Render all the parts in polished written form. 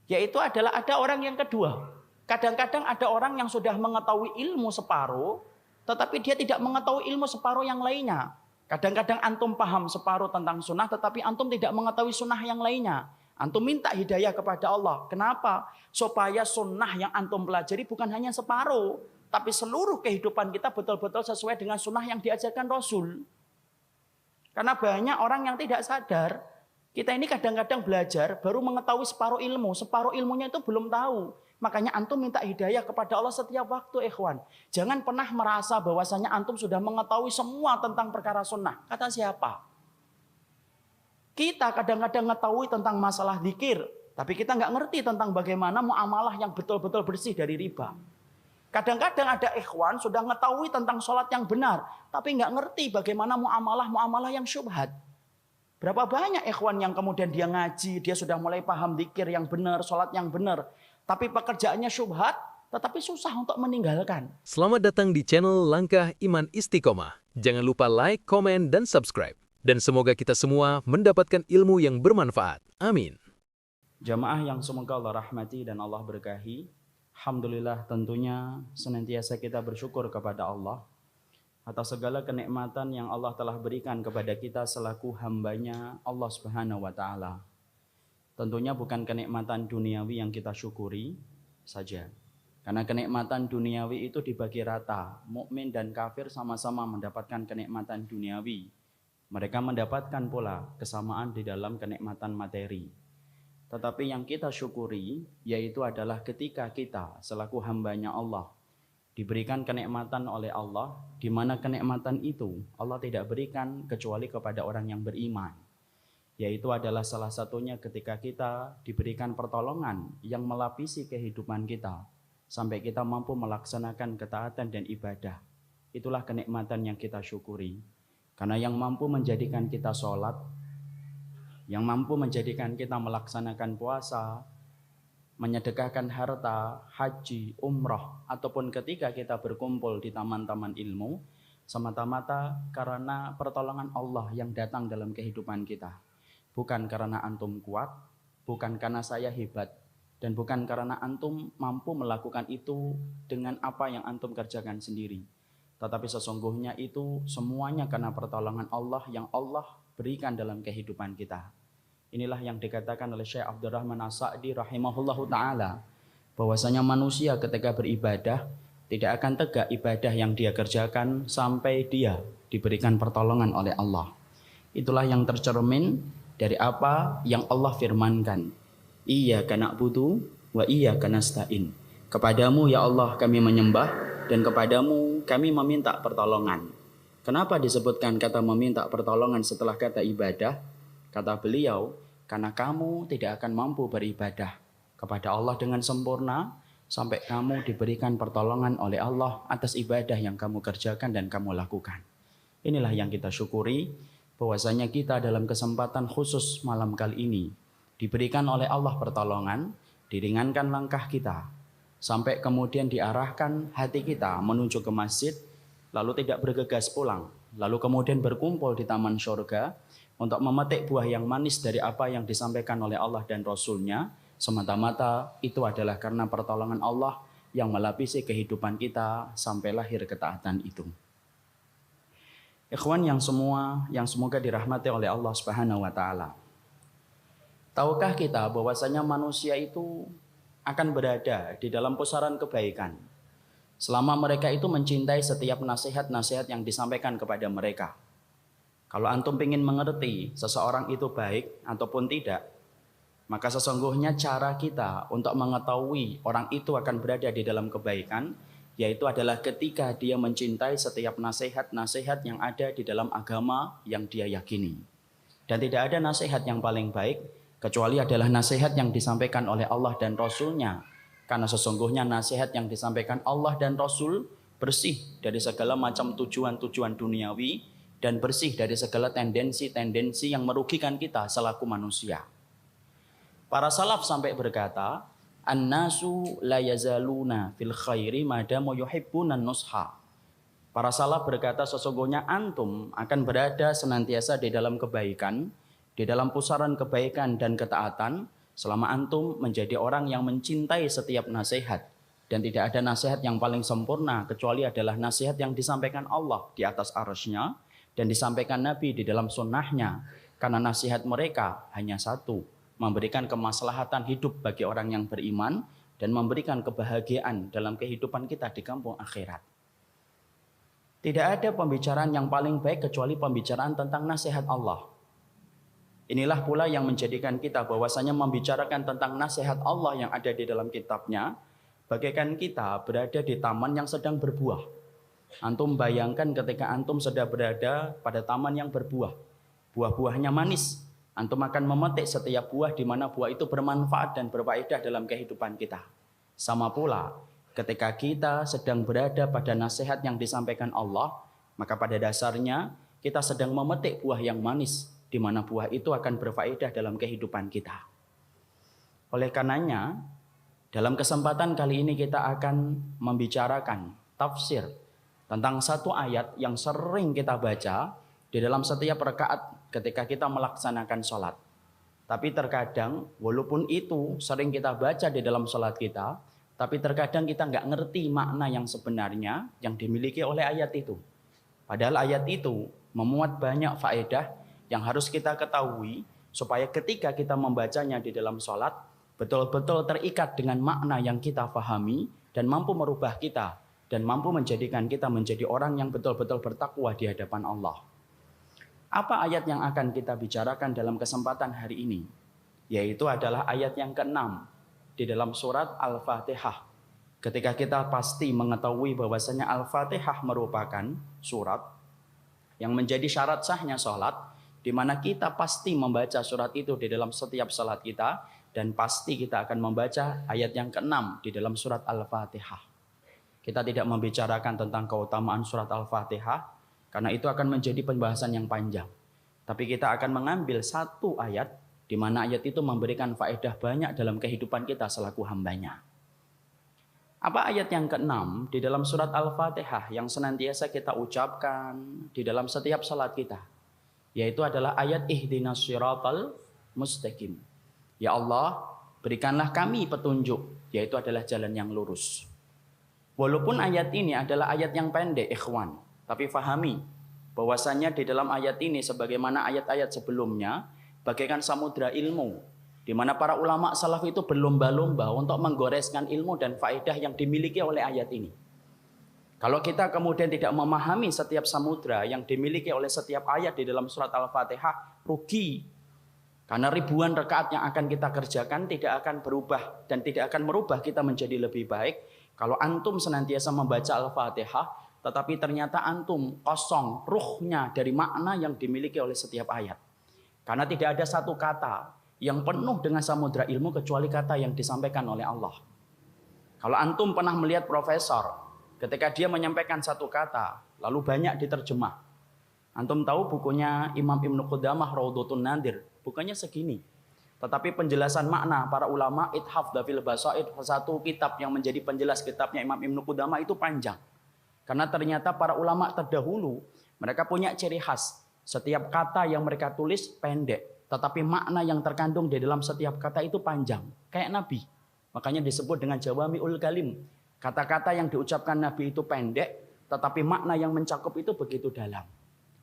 Yaitu adalah ada orang yang kedua. Kadang-kadang ada orang yang sudah mengetahui ilmu separuh, tetapi dia tidak mengetahui ilmu separuh yang lainnya. Kadang-kadang antum paham separuh tentang sunnah, tetapi antum tidak mengetahui sunnah yang lainnya. Antum minta hidayah kepada Allah. Kenapa? Supaya sunnah yang antum pelajari bukan hanya separuh, tapi seluruh kehidupan kita betul-betul sesuai dengan sunnah yang diajarkan Rasul. Karena banyak orang yang tidak sadar, kita ini kadang-kadang belajar baru mengetahui separuh ilmunya itu belum tahu. Makanya antum minta hidayah kepada Allah setiap waktu, ikhwan. Jangan pernah merasa bahwasanya antum sudah mengetahui semua tentang perkara sunnah. Kata siapa? Kita kadang-kadang mengetahui tentang masalah zikir, tapi kita nggak ngerti tentang bagaimana muamalah yang betul-betul bersih dari riba. Kadang-kadang ada ikhwan sudah mengetahui tentang sholat yang benar, tapi nggak ngerti bagaimana muamalah yang syubhat. Berapa banyak ikhwan yang kemudian dia ngaji, dia sudah mulai paham zikir yang benar, sholat yang benar, tapi pekerjaannya syubhat, tetapi susah untuk meninggalkan. Selamat datang di channel Langkah Iman Istiqomah. Jangan lupa like, komen, dan subscribe. Dan semoga kita semua mendapatkan ilmu yang bermanfaat. Amin. Jamaah yang semoga Allah rahmati dan Allah berkahi. Alhamdulillah, tentunya senantiasa kita bersyukur kepada Allah atas segala kenikmatan yang Allah telah berikan kepada kita selaku hambanya Allah Subhanahu wa Ta'ala. Tentunya bukan kenikmatan duniawi yang kita syukuri saja. Karena kenikmatan duniawi itu dibagi rata. Mukmin dan kafir sama-sama mendapatkan kenikmatan duniawi. Mereka mendapatkan pula kesamaan di dalam kenikmatan materi. Tetapi yang kita syukuri yaitu adalah ketika kita selaku hambanya Allah diberikan kenikmatan oleh Allah, di mana kenikmatan itu Allah tidak berikan kecuali kepada orang yang beriman. Yaitu adalah salah satunya ketika kita diberikan pertolongan yang melapisi kehidupan kita sampai kita mampu melaksanakan ketaatan dan ibadah. Itulah kenikmatan yang kita syukuri. Karena yang mampu menjadikan kita sholat, yang mampu menjadikan kita melaksanakan puasa, menyedekahkan harta, haji, umrah, ataupun ketika kita berkumpul di taman-taman ilmu, semata-mata karena pertolongan Allah yang datang dalam kehidupan kita. Bukan karena antum kuat, bukan karena saya hebat, dan bukan karena antum mampu melakukan itu dengan apa yang antum kerjakan sendiri. Tetapi sesungguhnya itu semuanya karena pertolongan Allah yang Allah berikan dalam kehidupan kita. Inilah yang dikatakan oleh Syekh Abdurrahman As-Sa'di rahimahullahu ta'ala, bahwasanya manusia ketika beribadah tidak akan tegak ibadah yang dia kerjakan sampai dia diberikan pertolongan oleh Allah. Itulah yang tercermin dari apa yang Allah firmankan. Iyyaka na'budu wa iyyaka nasta'in. Kepadamu ya Allah kami menyembah dan kepadamu kami meminta pertolongan. Kenapa disebutkan kata meminta pertolongan setelah kata ibadah? Kata beliau, karena kamu tidak akan mampu beribadah kepada Allah dengan sempurna sampai kamu diberikan pertolongan oleh Allah atas ibadah yang kamu kerjakan dan kamu lakukan. Inilah yang kita syukuri, bahwasanya kita dalam kesempatan khusus malam kali ini diberikan oleh Allah pertolongan, diringankan langkah kita, sampai kemudian diarahkan hati kita menuju ke masjid, lalu tidak bergegas pulang, lalu kemudian berkumpul di taman surga untuk memetik buah yang manis dari apa yang disampaikan oleh Allah dan Rasul-Nya, semata-mata itu adalah karena pertolongan Allah yang melapisi kehidupan kita sampai lahir ketaatan itu. Ikhwan yang semoga dirahmati oleh Allah Subhanahu wa Ta'ala. Tahukah kita bahwasanya manusia itu akan berada di dalam pusaran kebaikan selama mereka itu mencintai setiap nasihat-nasihat yang disampaikan kepada mereka. Kalau antum ingin mengerti seseorang itu baik ataupun tidak, maka sesungguhnya cara kita untuk mengetahui orang itu akan berada di dalam kebaikan yaitu adalah ketika dia mencintai setiap nasihat-nasihat yang ada di dalam agama yang dia yakini. Dan tidak ada nasihat yang paling baik kecuali adalah nasihat yang disampaikan oleh Allah dan Rasul-Nya. Karena sesungguhnya nasihat yang disampaikan Allah dan Rasul bersih dari segala macam tujuan-tujuan duniawi dan bersih dari segala tendensi-tendensi yang merugikan kita selaku manusia. Para salaf sampai berkata, An-nasu la yazaluna fil khairi madamu yuhibbunan nusha. Para salaf berkata sesungguhnya antum akan berada senantiasa di dalam kebaikan, di dalam pusaran kebaikan dan ketaatan Selama antum menjadi orang yang mencintai setiap nasihat, dan tidak ada nasihat yang paling sempurna kecuali adalah nasihat yang disampaikan Allah di atas arsy-Nya dan disampaikan Nabi di dalam sunnahnya. Karena nasihat mereka hanya satu, memberikan kemaslahatan hidup bagi orang yang beriman dan memberikan kebahagiaan dalam kehidupan kita di kampung akhirat. Tidak ada pembicaraan yang paling baik kecuali pembicaraan tentang nasihat Allah. Inilah pula yang menjadikan kita bahwasanya membicarakan tentang nasihat Allah yang ada di dalam kitabnya, bagaikan kita berada di taman yang sedang berbuah. Antum bayangkan ketika antum sedang berada pada taman yang berbuah. Buah-buahnya manis. Antum akan memetik setiap buah di mana buah itu bermanfaat dan berfaedah dalam kehidupan kita. Sama pula, ketika kita sedang berada pada nasihat yang disampaikan Allah, maka pada dasarnya kita sedang memetik buah yang manis, di mana buah itu akan berfaedah dalam kehidupan kita. Oleh karenanya, dalam kesempatan kali ini kita akan membicarakan tafsir tentang satu ayat yang sering kita baca di dalam setiap rakaat ketika kita melaksanakan sholat. Tapi terkadang walaupun itu sering kita baca di dalam sholat kita, tapi terkadang kita nggak ngerti makna yang sebenarnya yang dimiliki oleh ayat itu. Padahal ayat itu memuat banyak faedah yang harus kita ketahui supaya ketika kita membacanya di dalam sholat betul-betul terikat dengan makna yang kita fahami dan mampu merubah kita dan mampu menjadikan kita menjadi orang yang betul-betul bertakwa di hadapan Allah. Apa ayat yang akan kita bicarakan dalam kesempatan hari ini? Yaitu adalah ayat yang ke-6 di dalam surat Al-Fatihah. Ketika kita pasti mengetahui bahwasanya Al-Fatihah merupakan surat yang menjadi syarat sahnya sholat, di mana kita pasti membaca surat itu di dalam setiap salat kita dan pasti kita akan membaca ayat yang ke-6 di dalam surat Al-Fatihah. Kita tidak membicarakan tentang keutamaan surat Al-Fatihah karena itu akan menjadi pembahasan yang panjang. Tapi kita akan mengambil satu ayat di mana ayat itu memberikan faedah banyak dalam kehidupan kita selaku hambanya. Apa ayat yang ke-6 di dalam surat Al-Fatihah yang senantiasa kita ucapkan di dalam setiap salat kita? Yaitu adalah ayat ihdinas siratal mustaqim. Ya Allah, berikanlah kami petunjuk, yaitu adalah jalan yang lurus. Walaupun ayat ini adalah ayat yang pendek, ikhwan, tapi fahami bahwasanya di dalam ayat ini sebagaimana ayat-ayat sebelumnya bagaikan samudra ilmu, di mana para ulama salaf itu berlomba-lomba untuk menggoreskan ilmu dan faedah yang dimiliki oleh ayat ini. Kalau kita kemudian tidak memahami setiap samudra yang dimiliki oleh setiap ayat di dalam surat Al-Fatihah, rugi. Karena ribuan rakaat yang akan kita kerjakan tidak akan berubah dan tidak akan merubah kita menjadi lebih baik. Kalau antum senantiasa membaca Al-Fatihah, tetapi ternyata antum kosong ruhnya dari makna yang dimiliki oleh setiap ayat. Karena tidak ada satu kata yang penuh dengan samudra ilmu kecuali kata yang disampaikan oleh Allah. Kalau antum pernah melihat profesor, ketika dia menyampaikan satu kata, lalu banyak diterjemah. Antum tahu bukunya Imam Ibnu Qudamah Raudhatun Nadir, bukannya segini. Tetapi penjelasan makna para ulama Ithaf Dafil Basaid, satu kitab yang menjadi penjelas kitabnya Imam Ibnu Qudamah itu panjang. Karena ternyata para ulama terdahulu, mereka punya ciri khas. Setiap kata yang mereka tulis pendek, tetapi makna yang terkandung di dalam setiap kata itu panjang. Kayak Nabi. Makanya disebut dengan Jawami'ul Kalim. Kata-kata yang diucapkan Nabi itu pendek, tetapi makna yang mencakup itu begitu dalam.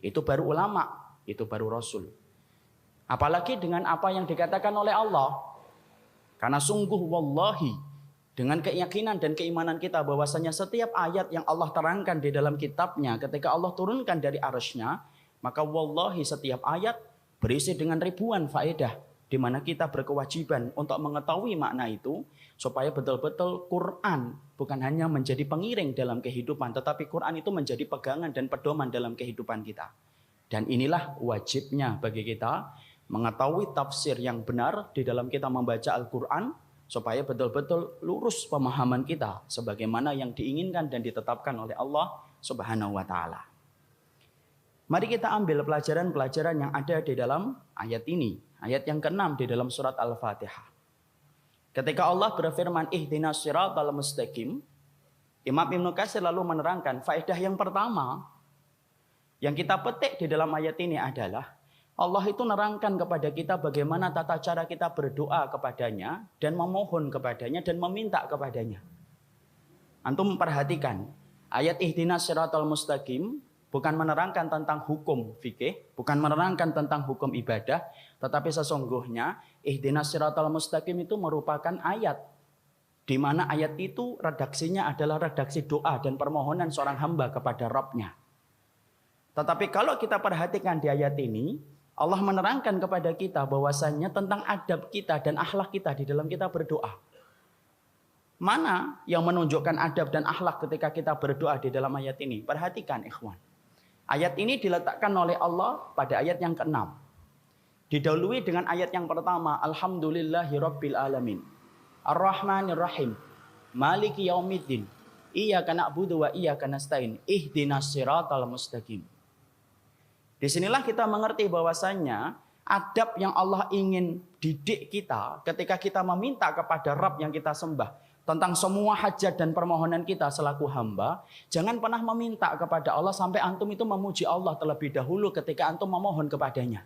Itu baru ulama, itu baru Rasul. Apalagi dengan apa yang dikatakan oleh Allah. Karena sungguh wallahi, dengan keyakinan dan keimanan kita bahwasanya setiap ayat yang Allah terangkan di dalam kitabnya, ketika Allah turunkan dari arsy-Nya, maka wallahi setiap ayat berisi dengan ribuan faedah, di mana kita berkewajiban untuk mengetahui makna itu supaya betul-betul Quran bukan hanya menjadi pengiring dalam kehidupan, tetapi Quran itu menjadi pegangan dan pedoman dalam kehidupan kita. Dan inilah wajibnya bagi kita mengetahui tafsir yang benar di dalam kita membaca Al-Quran supaya betul-betul lurus pemahaman kita sebagaimana yang diinginkan dan ditetapkan oleh Allah Subhanahu wa taala. Mari kita ambil pelajaran-pelajaran yang ada di dalam ayat ini. Ayat yang ke-6 di dalam surat Al-Fatihah. Ketika Allah berfirman ihdinas siratal mustaqim, Imam Ibnu Katsir lalu menerangkan faedah yang pertama yang kita petik di dalam ayat ini adalah Allah itu nerangkan kepada kita bagaimana tata cara kita berdoa kepadanya dan memohon kepadanya dan meminta kepadanya. Antum perhatikan, ayat ihdinas siratal mustaqim bukan menerangkan tentang hukum fikih, bukan menerangkan tentang hukum ibadah, tetapi sesungguhnya ihdinas siratal mustaqim itu merupakan ayat di mana ayat itu redaksinya adalah redaksi doa dan permohonan seorang hamba kepada Rabb-nya. Tetapi kalau kita perhatikan di ayat ini, Allah menerangkan kepada kita bahwasannya tentang adab kita dan akhlak kita di dalam kita berdoa. Mana yang menunjukkan adab dan akhlak ketika kita berdoa di dalam ayat ini? Perhatikan ikhwan. Ayat ini diletakkan oleh Allah pada ayat yang ke-6. Didahului dengan ayat yang pertama, Alhamdulillahirabbil alamin. Ar-Rahmanir-Rahim. Maliki yaumiddin. Iyyaka na'budu wa iyyaka nasta'in. Ihdinas siratal mustaqim. Disinilah kita mengerti bahwasannya adab yang Allah ingin didik kita ketika kita meminta kepada Rabb yang kita sembah tentang semua hajat dan permohonan kita selaku hamba. Jangan pernah meminta kepada Allah sampai antum itu memuji Allah terlebih dahulu ketika antum memohon kepadanya.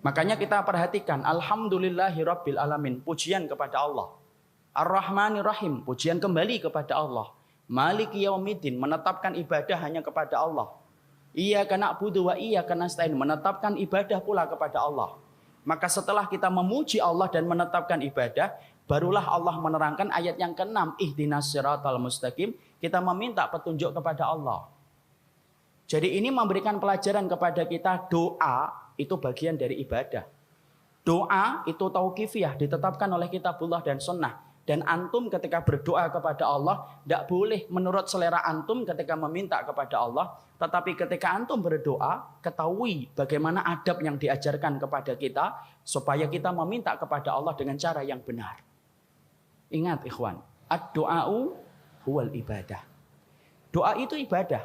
Makanya kita perhatikan, Alhamdulillahirabbil alamin, pujian kepada Allah. Ar-Rahmanir-Rahim, pujian kembali kepada Allah. Maliki yaumiddin, menetapkan ibadah hanya kepada Allah. Iyyaka na'budu wa iyyaka nasta'in, menetapkan ibadah pula kepada Allah. Maka setelah kita memuji Allah dan menetapkan ibadah, barulah Allah menerangkan ayat yang ke-6, ihdinas siratal mustaqim, kita meminta petunjuk kepada Allah. Jadi ini memberikan pelajaran kepada kita, doa itu bagian dari ibadah. Doa itu tauqifiyah, ditetapkan oleh kitabullah dan sunnah. Dan antum ketika berdoa kepada Allah, tidak boleh menurut selera antum ketika meminta kepada Allah. Tetapi ketika antum berdoa, ketahui bagaimana adab yang diajarkan kepada kita, supaya kita meminta kepada Allah dengan cara yang benar. Ingat ikhwan, ad-du'a'u huwal ibadah. Doa itu ibadah.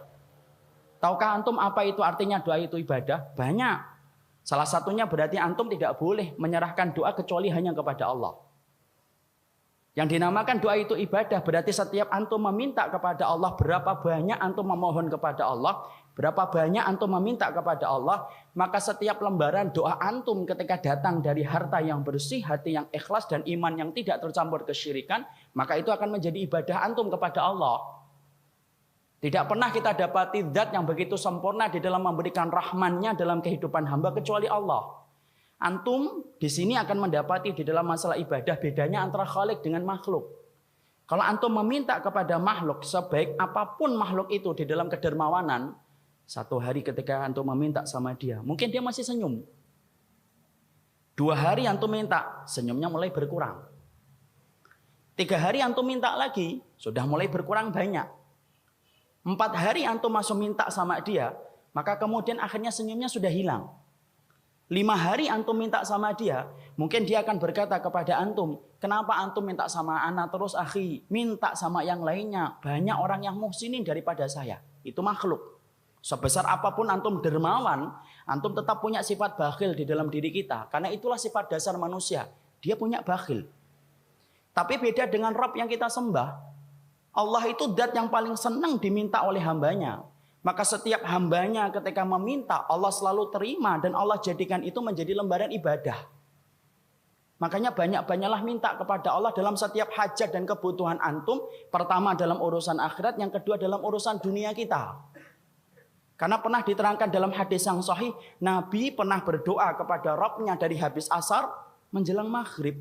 Tahukah antum apa itu artinya doa itu ibadah? Banyak. Salah satunya berarti antum tidak boleh menyerahkan doa kecuali hanya kepada Allah. Yang dinamakan doa itu ibadah berarti setiap antum meminta kepada Allah, berapa banyak antum memohon kepada Allah, berapa banyak antum meminta kepada Allah, maka setiap lembaran doa antum ketika datang dari harta yang bersih, hati yang ikhlas dan iman yang tidak tercampur kesyirikan, maka itu akan menjadi ibadah antum kepada Allah. Tidak pernah kita dapati zat yang begitu sempurna di dalam memberikan rahmannya dalam kehidupan hamba kecuali Allah. Antum di sini akan mendapati di dalam masalah ibadah bedanya antara khalik dengan makhluk. Kalau antum meminta kepada makhluk, sebaik apapun makhluk itu di dalam kedermawanan, satu hari ketika antum meminta sama dia, mungkin dia masih senyum. 2 hari antum minta, senyumnya mulai berkurang. 3 hari antum minta lagi, sudah mulai berkurang banyak. 4 hari antum masuk minta sama dia, maka kemudian akhirnya senyumnya sudah hilang. 5 hari antum minta sama dia, mungkin dia akan berkata kepada antum, kenapa antum minta sama ana terus akhi, minta sama yang lainnya, banyak orang yang muhsinin daripada saya. Itu makhluk. Sebesar apapun antum dermawan, antum tetap punya sifat bakhil di dalam diri kita, karena itulah sifat dasar manusia, dia punya bakhil. Tapi beda dengan Rabb yang kita sembah, Allah itu zat yang paling senang diminta oleh hambanya. Maka setiap hambanya ketika meminta, Allah selalu terima dan Allah jadikan itu menjadi lembaran ibadah. Makanya banyak-banyaklah minta kepada Allah dalam setiap hajat dan kebutuhan antum. Pertama dalam urusan akhirat, yang kedua dalam urusan dunia kita. Karena pernah diterangkan dalam hadis yang sahih, Nabi pernah berdoa kepada Rabb-nya dari habis asar menjelang maghrib.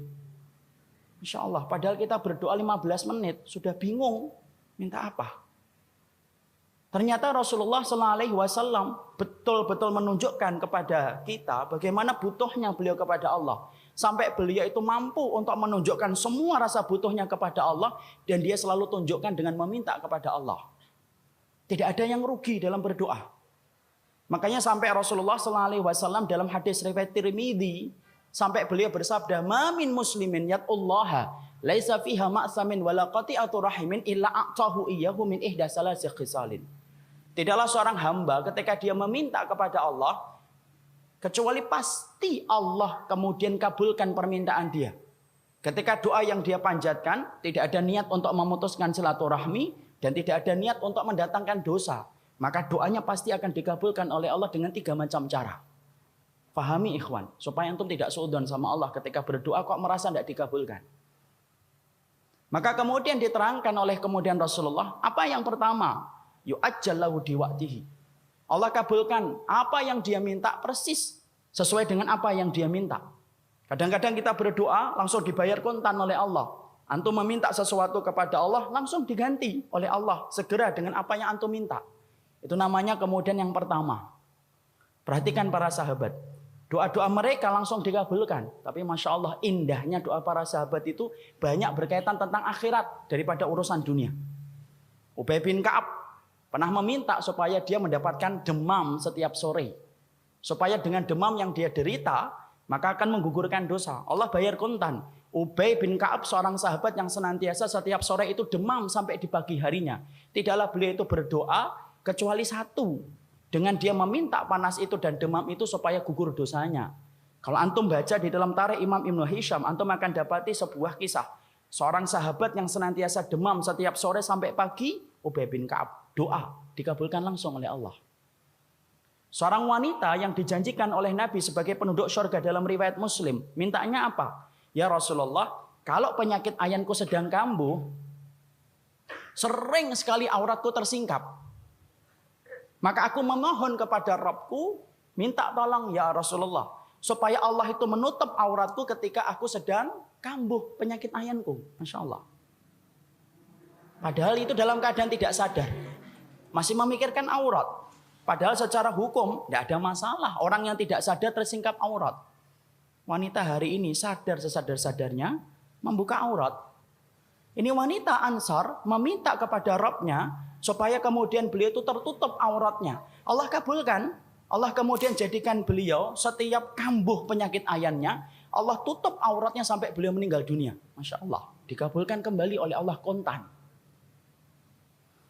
Insya Allah, padahal kita berdoa 15 menit, sudah bingung minta apa. Ternyata Rasulullah SAW betul-betul menunjukkan kepada kita bagaimana butuhnya beliau kepada Allah. Sampai beliau itu mampu untuk menunjukkan semua rasa butuhnya kepada Allah. Dan dia selalu tunjukkan dengan meminta kepada Allah. Tidak ada yang rugi dalam berdoa. Makanya sampai Rasulullah SAW dalam hadis riwayat Tirmidzi, sampai beliau bersabda, "Ma min muslimin yat'ullaha laisa fiha ma'samin wala qati'atu rahimin illa a'tahu iyyahu min ihda salasi khisalin." Tidaklah seorang hamba ketika dia meminta kepada Allah, kecuali pasti Allah kemudian kabulkan permintaan dia. Ketika doa yang dia panjatkan, tidak ada niat untuk memutuskan silaturahmi, dan tidak ada niat untuk mendatangkan dosa, maka doanya pasti akan dikabulkan oleh Allah dengan 3 macam cara. Fahami ikhwan, supaya antum tidak suudzon sama Allah ketika berdoa kok merasa tidak dikabulkan. Maka kemudian diterangkan oleh kemudian Rasulullah, apa yang pertama? Yu'ajjallahu diwaktihi. Allah kabulkan apa yang dia minta persis sesuai dengan apa yang dia minta. Kadang-kadang kita berdoa langsung dibayar kontan oleh Allah. Antum meminta sesuatu kepada Allah langsung diganti oleh Allah segera dengan apa yang antum minta. Itu namanya kemudian yang pertama. Perhatikan para sahabat. Doa-doa mereka langsung dikabulkan. Tapi Masya Allah indahnya doa para sahabat itu banyak berkaitan tentang akhirat daripada urusan dunia. Ubay bin Ka'ab pernah meminta supaya dia mendapatkan demam setiap sore. Supaya dengan demam yang dia derita, maka akan menggugurkan dosa. Allah bayar kontan. Ubay bin Ka'ab seorang sahabat yang senantiasa setiap sore itu demam sampai di pagi harinya. Tidaklah beliau itu berdoa kecuali satu. Dengan dia meminta panas itu dan demam itu supaya gugur dosanya. Kalau antum baca di dalam Tarikh Imam Ibnu Hisham, antum akan dapati sebuah kisah. Seorang sahabat yang senantiasa demam setiap sore sampai pagi, Ubay bin Ka'ab. Doa dikabulkan langsung oleh Allah. Seorang wanita yang dijanjikan oleh Nabi sebagai penduduk surga dalam riwayat Muslim. Mintanya apa? Ya Rasulullah, kalau penyakit ayanku sedang kambuh, sering sekali auratku tersingkap. Maka aku memohon kepada Rabbku, minta tolong ya Rasulullah, supaya Allah itu menutup auratku ketika aku sedang kambuh penyakit ayanku. Masya Allah. Padahal itu dalam keadaan tidak sadar. Masih memikirkan aurat. Padahal secara hukum tidak ada masalah. Orang yang tidak sadar tersingkap aurat. Wanita hari ini sadar sesadar-sadarnya membuka aurat. Ini wanita Ansar meminta kepada Rabbnya supaya kemudian beliau itu tertutup auratnya. Allah kabulkan. Allah kemudian jadikan beliau setiap kambuh penyakit ayannya, Allah tutup auratnya sampai beliau meninggal dunia. Masya Allah. Dikabulkan kembali oleh Allah kontan.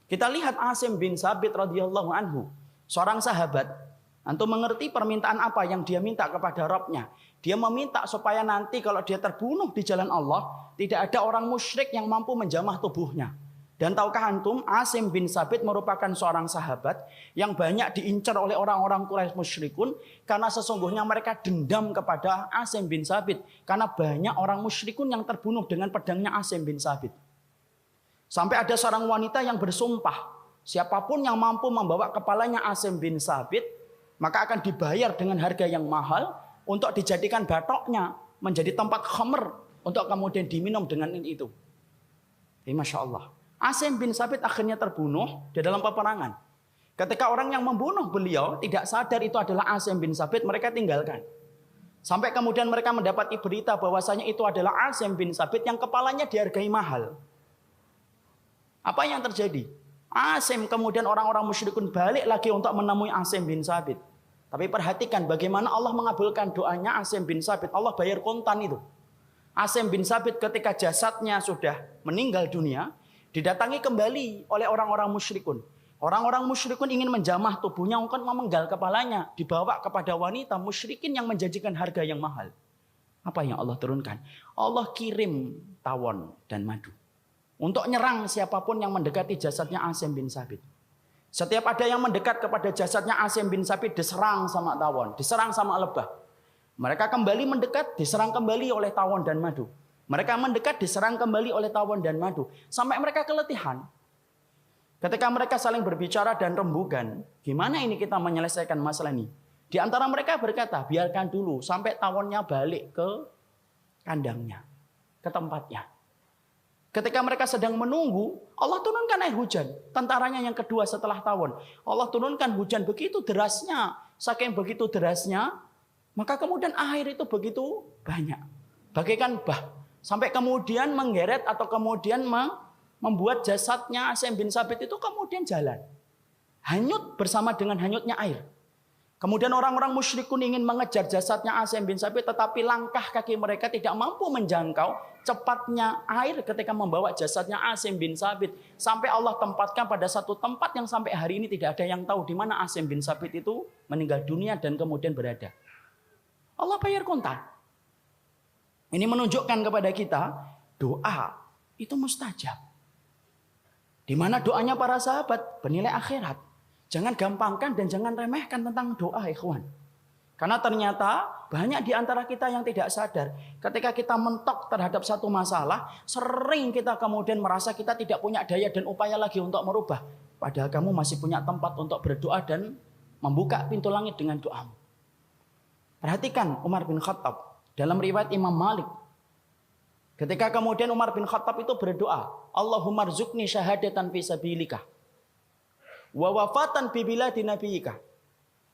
Kita lihat Asim bin Sabit radhiyallahu anhu. Seorang sahabat. Antum mengerti permintaan apa yang dia minta kepada Rabbnya. Dia meminta supaya nanti kalau dia terbunuh di jalan Allah, tidak ada orang musyrik yang mampu menjamah tubuhnya. Dan tahukah antum, Asim bin Sabit merupakan seorang sahabat yang banyak diincar oleh orang-orang Quraisy musyrikun karena sesungguhnya mereka dendam kepada Asim bin Sabit karena banyak orang musyrikun yang terbunuh dengan pedangnya Asim bin Sabit. Sampai ada seorang wanita yang bersumpah, siapapun yang mampu membawa kepalanya Asim bin Sabit, maka akan dibayar dengan harga yang mahal untuk dijadikan batoknya menjadi tempat khamr untuk kemudian diminum dengan itu. Masya Allah. Asim bin Sabit akhirnya terbunuh di dalam peperangan. Ketika orang yang membunuh beliau tidak sadar itu adalah Asim bin Sabit, mereka tinggalkan. Sampai kemudian mereka mendapati berita bahwasanya itu adalah Asim bin Sabit yang kepalanya dihargai mahal. Apa yang terjadi? Asim kemudian orang-orang musyrikun balik lagi untuk menemui Asim bin Sabit. Tapi perhatikan bagaimana Allah mengabulkan doanya Asim bin Sabit. Allah bayar kontan itu. Asim bin Sabit ketika jasadnya sudah meninggal dunia, didatangi kembali oleh orang-orang musyrikun. Orang-orang musyrikun ingin menjamah tubuhnya untuk memenggal kepalanya. Dibawa kepada wanita musyrikin yang menjanjikan harga yang mahal. Apa yang Allah turunkan? Allah kirim tawon dan madu. Untuk nyerang siapapun yang mendekati jasadnya Asim bin Sabit. Setiap ada yang mendekat kepada jasadnya Asim bin Sabit diserang sama tawon. Diserang sama lebah. Mereka kembali mendekat diserang kembali oleh tawon dan madu. Mereka mendekat diserang kembali oleh tawon dan madu. Sampai mereka keletihan. Ketika mereka saling berbicara dan rembugan. Gimana ini kita menyelesaikan masalah ini? Di antara mereka berkata, biarkan dulu sampai tawonnya balik ke kandangnya. Ke tempatnya. Ketika mereka sedang menunggu, Allah turunkan air hujan. Tentaranya yang kedua setelah tawon. Allah turunkan hujan begitu derasnya. Saking begitu derasnya, maka kemudian air itu begitu banyak. Bagaikan bah. Sampai kemudian menggeret atau kemudian membuat jasadnya Asim bin Sabit itu kemudian jalan. Hanyut bersama dengan hanyutnya air. Kemudian orang-orang musyrikun ingin mengejar jasadnya Asim bin Sabit, tetapi langkah kaki mereka tidak mampu menjangkau cepatnya air ketika membawa jasadnya Asim bin Sabit. Sampai Allah tempatkan pada satu tempat yang sampai hari ini tidak ada yang tahu di mana Asim bin Sabit itu meninggal dunia dan kemudian berada. Allah bayar kontan. Ini menunjukkan kepada kita doa itu mustajab. Di mana doanya para sahabat bernilai akhirat. Jangan gampangkan dan jangan remehkan tentang doa, ikhwan. Karena ternyata banyak di antara kita yang tidak sadar. Ketika kita mentok terhadap satu masalah, sering kita kemudian merasa kita tidak punya daya dan upaya lagi untuk merubah. Padahal kamu masih punya tempat untuk berdoa dan membuka pintu langit dengan doamu. Perhatikan Umar bin Khattab. Dalam riwayat Imam Malik. Ketika kemudian Umar bin Khattab itu berdoa. Allahumma rzuqni syahadatan fi sabilika. Wa wafatan fi biladi nabiyika.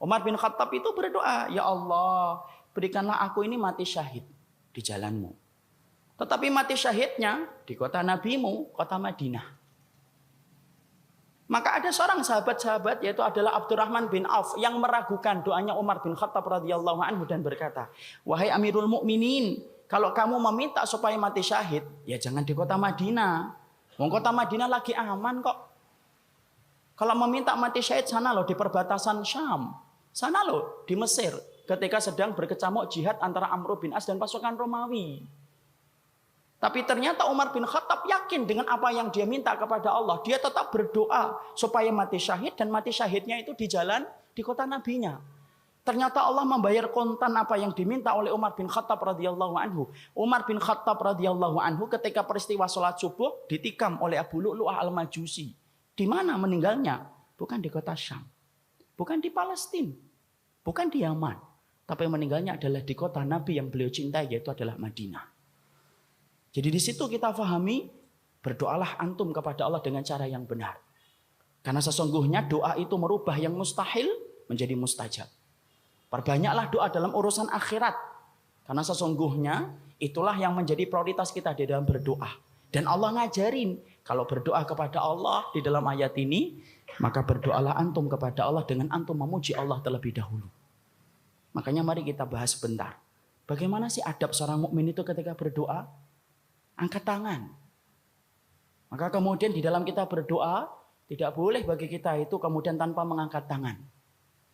Umar bin Khattab itu berdoa, ya Allah, berikanlah aku ini mati syahid di jalanmu. Tetapi mati syahidnya di kota nabimu, kota Madinah. Maka ada seorang sahabat-sahabat yaitu adalah Abdurrahman bin Auf yang meragukan doanya Umar bin Khattab radhiyallahu anhu dan berkata, wahai Amirul Mukminin, kalau kamu meminta supaya mati syahid, ya jangan di kota Madinah. Wong kota Madinah lagi aman kok. Kalau meminta mati syahid sana loh di perbatasan Syam. Sana loh di Mesir ketika sedang berkecamuk jihad antara Amr bin As dan pasukan Romawi. Tapi ternyata Umar bin Khattab yakin dengan apa yang dia minta kepada Allah. Dia tetap berdoa supaya mati syahid dan mati syahidnya itu di jalan di kota nabinya. Ternyata Allah membayar kontan apa yang diminta oleh Umar bin Khattab radhiyallahu anhu. Umar bin Khattab radhiyallahu anhu ketika peristiwa sholat subuh ditikam oleh Abu Lu'lu'ah al-Majusi. Di mana meninggalnya? Bukan di kota Syam. Bukan di Palestina, bukan di Yaman, tapi meninggalnya adalah di kota Nabi yang beliau cintai, yaitu adalah Madinah. Jadi di situ kita fahami, berdoalah antum kepada Allah dengan cara yang benar. Karena sesungguhnya doa itu merubah yang mustahil menjadi mustajab. Perbanyaklah doa dalam urusan akhirat. Karena sesungguhnya itulah yang menjadi prioritas kita di dalam berdoa. Dan Allah ngajarin, kalau berdoa kepada Allah di dalam ayat ini, maka berdoalah antum kepada Allah dengan antum memuji Allah terlebih dahulu. Makanya mari kita bahas sebentar. Bagaimana sih adab seorang mukmin itu ketika berdoa? Angkat tangan. Maka kemudian di dalam kita berdoa, tidak boleh bagi kita itu kemudian tanpa mengangkat tangan.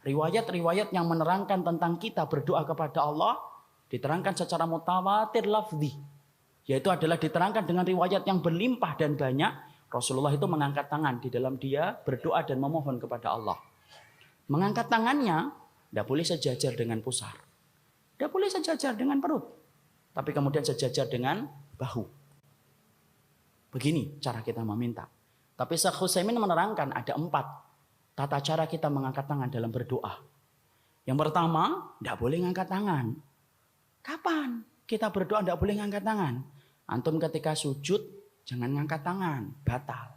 Riwayat-riwayat yang menerangkan tentang kita berdoa kepada Allah, diterangkan secara mutawatir lafzi. Yaitu adalah diterangkan dengan riwayat yang berlimpah dan banyak. Rasulullah itu mengangkat tangan di dalam dia berdoa dan memohon kepada Allah. Mengangkat tangannya tidak boleh sejajar dengan pusar. Tidak boleh sejajar dengan perut. Tapi kemudian sejajar dengan bahu. Begini cara kita meminta. Tapi Syekh Utsaimin menerangkan ada 4 tata cara kita mengangkat tangan dalam berdoa. Yang pertama, tidak boleh mengangkat tangan. Kapan kita berdoa tidak boleh mengangkat tangan? Antum ketika sujud jangan ngangkat tangan, batal.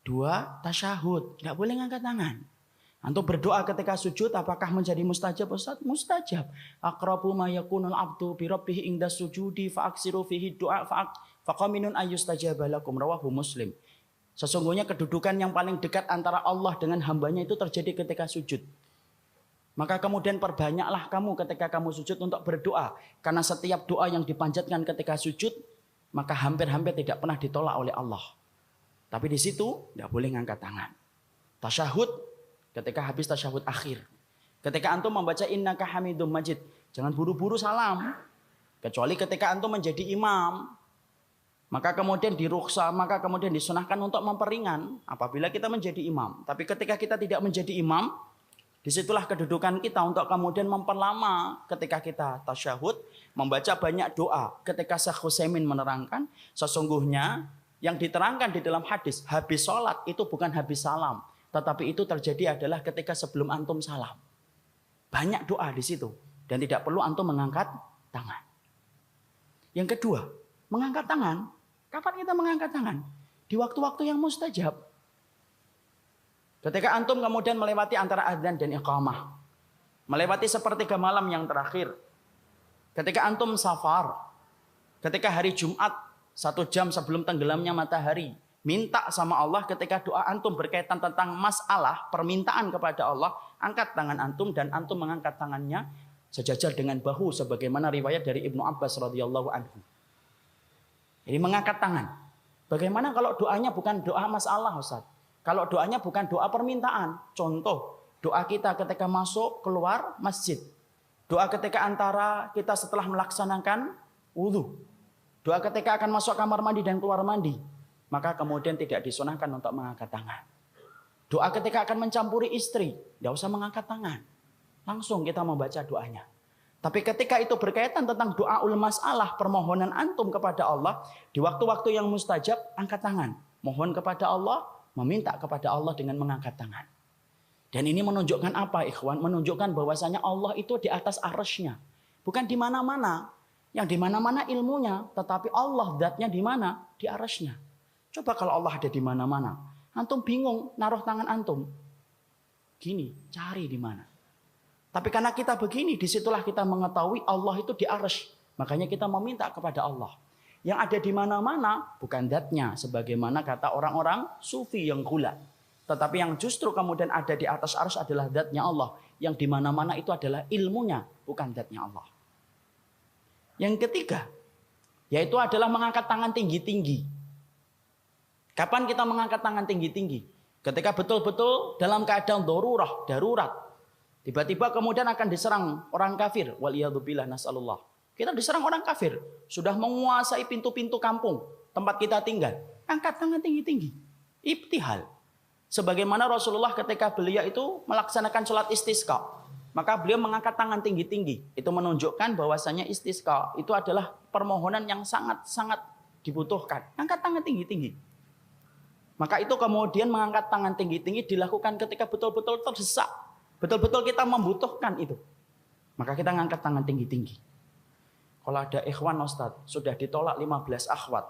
2, tasyahud, tidak boleh ngangkat tangan. Antum berdoa ketika sujud apakah menjadi mustajab Ustaz? Mustajab. Aqrabu ma yakunul abdu bi rabbih inda sujudi fa aksiru fihi du'a fa qaminun ayyustajaba lakum, rawahu Muslim. Sesungguhnya kedudukan yang paling dekat antara Allah dengan hambanya itu terjadi ketika sujud. Maka kemudian perbanyaklah kamu ketika kamu sujud untuk berdoa. Karena setiap doa yang dipanjatkan ketika sujud, maka hampir-hampir tidak pernah ditolak oleh Allah. Tapi di situ tidak boleh ngangkat tangan. Tasyahud ketika habis tasyahud akhir. Ketika antum membaca innaka hamidum majid, jangan buru-buru salam. Kecuali ketika antum menjadi imam. Maka kemudian diruksa, maka kemudian disunahkan untuk memperingan apabila kita menjadi imam. Tapi ketika kita tidak menjadi imam, disitulah kedudukan kita untuk kemudian memperlama ketika kita tasyahud, membaca banyak doa. Ketika Syekh Utsaimin menerangkan, sesungguhnya yang diterangkan di dalam hadis, habis sholat itu bukan habis salam. Tetapi itu terjadi adalah ketika sebelum antum salam. Banyak doa di situ. Dan tidak perlu antum mengangkat tangan. Yang kedua, mengangkat tangan. Kapan kita mengangkat tangan? Di waktu-waktu yang mustajab. Ketika antum kemudian melewati antara adzan dan iqamah. Melewati sepertiga malam yang terakhir. Ketika antum safar. Ketika hari Jumat 1 jam sebelum tenggelamnya matahari. Minta sama Allah ketika doa antum berkaitan tentang masalah permintaan kepada Allah. Angkat tangan antum dan antum mengangkat tangannya sejajar dengan bahu. Sebagaimana riwayat dari Ibnu Abbas radhiyallahu anhu. Jadi mengangkat tangan. Bagaimana kalau doanya bukan doa masalah Ustaz? Kalau doanya bukan doa permintaan. Contoh, doa kita ketika masuk keluar masjid. Doa ketika antara kita setelah melaksanakan wudu. Doa ketika akan masuk kamar mandi dan keluar mandi. Maka kemudian tidak disunahkan untuk mengangkat tangan. Doa ketika akan mencampuri istri. Tidak usah mengangkat tangan. langsung kita membaca doanya. Tapi ketika itu berkaitan tentang doaul masalah, permohonan antum kepada Allah, di waktu-waktu yang mustajab, angkat tangan. Mohon kepada Allah, meminta kepada Allah dengan mengangkat tangan. Dan ini menunjukkan apa, ikhwan? Menunjukkan bahwasanya Allah itu di atas arsy-Nya. Bukan di mana-mana. Yang di mana-mana ilmunya, tetapi Allah zatnya di mana? Di arsy-Nya. Coba kalau Allah ada di mana-mana. Antum bingung naruh tangan antum. Gini, cari di mana. Tapi karena kita begini, disitulah kita mengetahui Allah itu di arsy. Makanya kita meminta kepada Allah. Yang ada di mana-mana bukan zatnya, sebagaimana kata orang-orang sufi yang gula. Tetapi yang justru kemudian ada di atas arsy adalah zatnya Allah. Yang di mana-mana itu adalah ilmunya, bukan zatnya Allah. Yang ketiga, yaitu adalah mengangkat tangan tinggi-tinggi. Kapan kita mengangkat tangan tinggi-tinggi? Ketika betul-betul dalam keadaan darurat. Tiba-tiba kemudian akan diserang orang kafir. Waliyadzubillah nas'alullah. Kita diserang orang kafir. Sudah menguasai pintu-pintu kampung. Tempat kita tinggal. Angkat tangan tinggi-tinggi. Ibtihal. Sebagaimana Rasulullah ketika beliau itu melaksanakan sholat istisqa. Maka beliau mengangkat tangan tinggi-tinggi. Itu menunjukkan bahwasanya istisqa itu adalah permohonan yang sangat-sangat dibutuhkan. Angkat tangan tinggi-tinggi. Maka itu kemudian mengangkat tangan tinggi-tinggi dilakukan ketika betul-betul terdesak. Betul-betul kita membutuhkan itu. Maka kita ngangkat tangan tinggi-tinggi. Kalau ada ikhwan Ustadz, sudah ditolak 15 akhwat.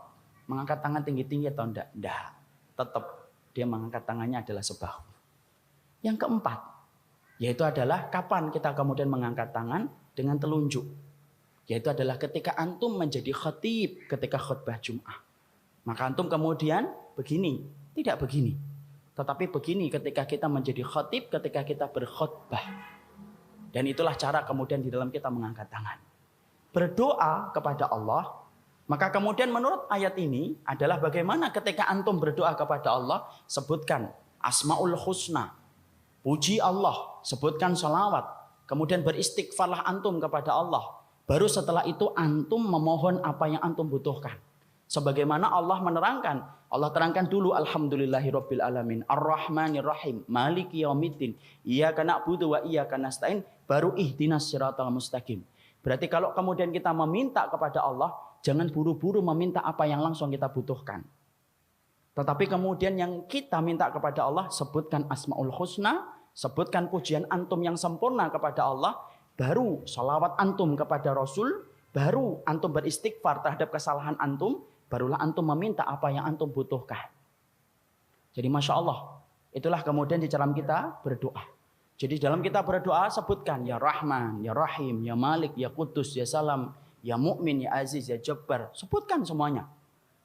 Mengangkat tangan tinggi-tinggi atau enggak? Enggak. Tetap dia mengangkat tangannya adalah sebahu. Yang keempat, yaitu adalah kapan kita kemudian mengangkat tangan dengan telunjuk. Yaitu adalah ketika antum menjadi khatib ketika khutbah Jum'ah. Maka antum kemudian begini, tidak begini. Tetapi begini ketika kita menjadi khatib, ketika kita berkhutbah. Dan itulah cara kemudian di dalam kita mengangkat tangan. Berdoa kepada Allah. Maka kemudian menurut ayat ini adalah bagaimana ketika antum berdoa kepada Allah. Sebutkan Asmaul Husna. Puji Allah. Sebutkan salawat. Kemudian beristighfarlah antum kepada Allah. Baru setelah itu antum memohon apa yang antum butuhkan. Sebagaimana Allah menerangkan. Allah terangkan dulu alhamdulillahirabbil alamin arrahmanir rahim maliki yaumiddin iyyaka na'budu wa iyyaka nasta'in baru ihdinas siratal mustaqim. Berarti kalau kemudian kita meminta kepada Allah, jangan buru-buru meminta apa yang langsung kita butuhkan. Tetapi kemudian yang kita minta kepada Allah, sebutkan Asmaul Husna, sebutkan pujian antum yang sempurna kepada Allah, baru salawat antum kepada Rasul, baru antum beristighfar terhadap kesalahan antum, barulah antum meminta apa yang antum butuhkan. Jadi Masya Allah, itulah kemudian di dalam kita berdoa. Jadi dalam kita berdoa sebutkan Ya Rahman, Ya Rahim, Ya Malik, Ya Qudus, Ya Salam, Ya Mu'min, Ya Aziz, Ya Jabbar. Sebutkan semuanya.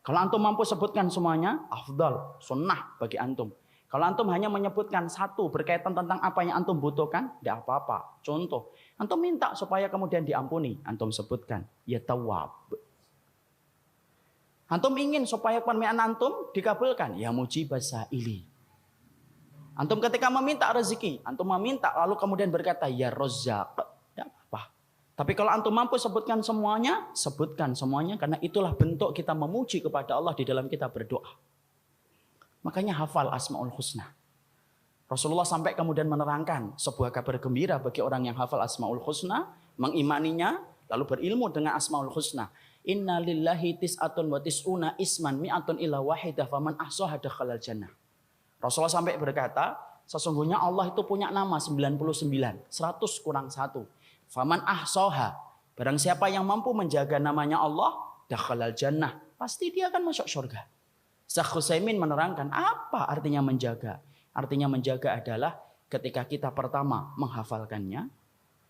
Kalau antum mampu sebutkan semuanya, afdal, sunnah bagi antum. Kalau antum hanya menyebutkan satu berkaitan tentang apa yang antum butuhkan, tidak apa-apa. Contoh, antum minta supaya kemudian diampuni, antum sebutkan Ya Tawwab. Antum ingin supaya permintaan antum dikabulkan, Ya Mujibas Sa'ili. Antum ketika meminta rezeki, antum meminta lalu kemudian berkata Ya Razzaq. Tidak apa-apa. Tapi kalau antum mampu sebutkan semuanya karena itulah bentuk kita memuji kepada Allah di dalam kita berdoa. Makanya hafal Asmaul Husna. Rasulullah sampai kemudian menerangkan sebuah kabar gembira bagi orang yang hafal Asmaul Husna, mengimaninya, lalu berilmu dengan Asmaul Husna. Inna lillahi tis'atun wa tis'una isman mi'atun illa wahidah faman ahsaha dakhalal jannah. Rasulullah sampai berkata, sesungguhnya Allah itu punya nama 99, 100 kurang 1. Faman ahsaha, barang siapa yang mampu menjaga namanya Allah, dakhalal jannah, pasti dia akan masuk surga. Syekh Utsaimin menerangkan apa artinya menjaga. Artinya menjaga adalah ketika kita pertama menghafalkannya,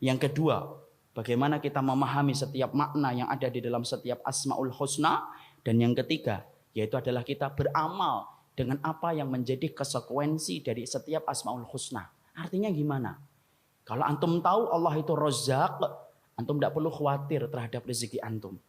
yang kedua bagaimana kita memahami setiap makna yang ada di dalam setiap Asmaul Husna. Dan yang ketiga, yaitu adalah kita beramal dengan apa yang menjadi konsekuensi dari setiap Asmaul Husna. Artinya gimana? Kalau antum tahu Allah itu Razzaq, antum tidak perlu khawatir terhadap rezeki antum.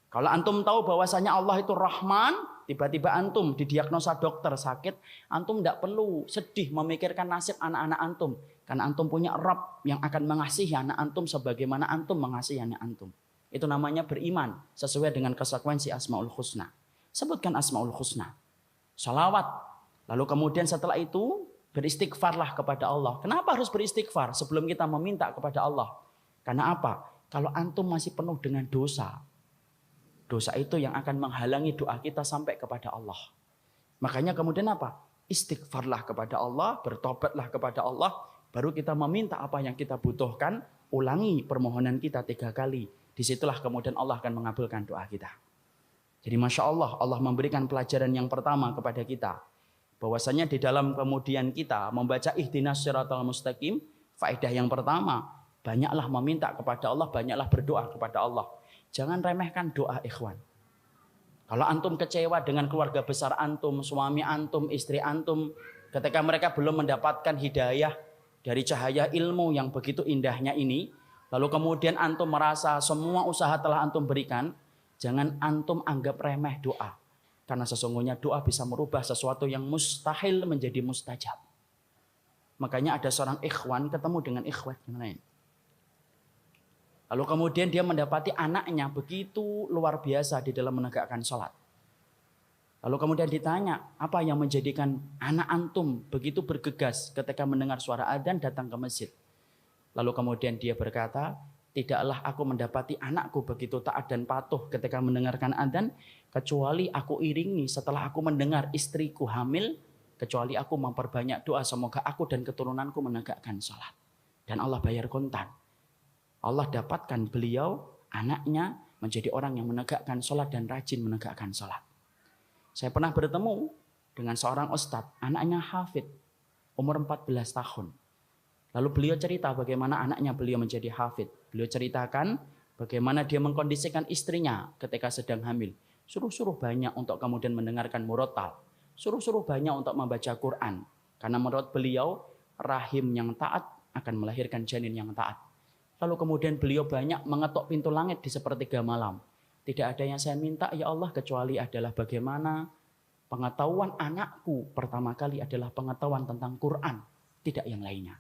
Kalau antum tahu bahwasanya Allah itu Rahman, tiba-tiba antum didiagnosa dokter sakit, antum tidak perlu sedih memikirkan nasib anak-anak antum. Karena antum punya Rabb yang akan mengasihi anak antum sebagaimana antum mengasihi anak antum. Itu namanya beriman sesuai dengan konsekuensi Asmaul Husna. Sebutkan Asmaul Husna. Salawat. Lalu kemudian setelah itu Beristighfarlah kepada Allah. Kenapa harus beristighfar sebelum kita meminta kepada Allah? Karena apa? Kalau antum masih penuh dengan dosa, dosa itu yang akan menghalangi doa kita sampai kepada Allah. Makanya kemudian apa? Istighfarlah kepada Allah, bertobatlah kepada Allah, baru kita meminta apa yang kita butuhkan, ulangi permohonan kita 3 kali. Disitulah kemudian Allah akan mengabulkan doa kita. Jadi Masya Allah, Allah memberikan pelajaran yang pertama kepada kita. Bahwasanya di dalam kemudian kita membaca ihdinas siratal mustaqim, faedah yang pertama, banyaklah meminta kepada Allah, banyaklah berdoa kepada Allah. Jangan remehkan doa ikhwan. Kalau antum kecewa dengan keluarga besar antum, suami antum, istri antum, ketika mereka belum mendapatkan hidayah dari cahaya ilmu yang begitu indahnya ini, lalu kemudian antum merasa semua usaha telah antum berikan, jangan antum anggap remeh doa. Karena sesungguhnya doa bisa merubah sesuatu yang mustahil menjadi mustajab. Makanya ada seorang ikhwan ketemu dengan ikhwat yang lain. Lalu kemudian dia mendapati anaknya begitu luar biasa di dalam menegakkan sholat. Lalu kemudian ditanya, apa yang menjadikan anak antum begitu bergegas ketika mendengar suara adzan datang ke masjid? Lalu kemudian dia berkata, tidaklah aku mendapati anakku begitu taat dan patuh ketika mendengarkan adzan, kecuali aku iringi setelah aku mendengar istriku hamil, kecuali aku memperbanyak doa semoga aku dan keturunanku menegakkan sholat. Dan Allah bayar kontan. Allah dapatkan beliau, anaknya menjadi orang yang menegakkan sholat dan rajin menegakkan sholat. Saya pernah bertemu dengan seorang ustadz, anaknya hafid, umur 14 tahun. Lalu beliau cerita bagaimana anaknya beliau menjadi hafid. Beliau ceritakan bagaimana dia mengkondisikan istrinya ketika sedang hamil. Suruh-suruh banyak untuk kemudian mendengarkan murotal. Suruh-suruh banyak untuk membaca Quran. Karena menurut beliau, rahim yang taat akan melahirkan janin yang taat. Lalu kemudian beliau banyak mengetuk pintu langit di sepertiga malam. Tidak ada yang saya minta ya Allah kecuali adalah bagaimana pengetahuan anakku pertama kali adalah pengetahuan tentang Quran. Tidak yang lainnya.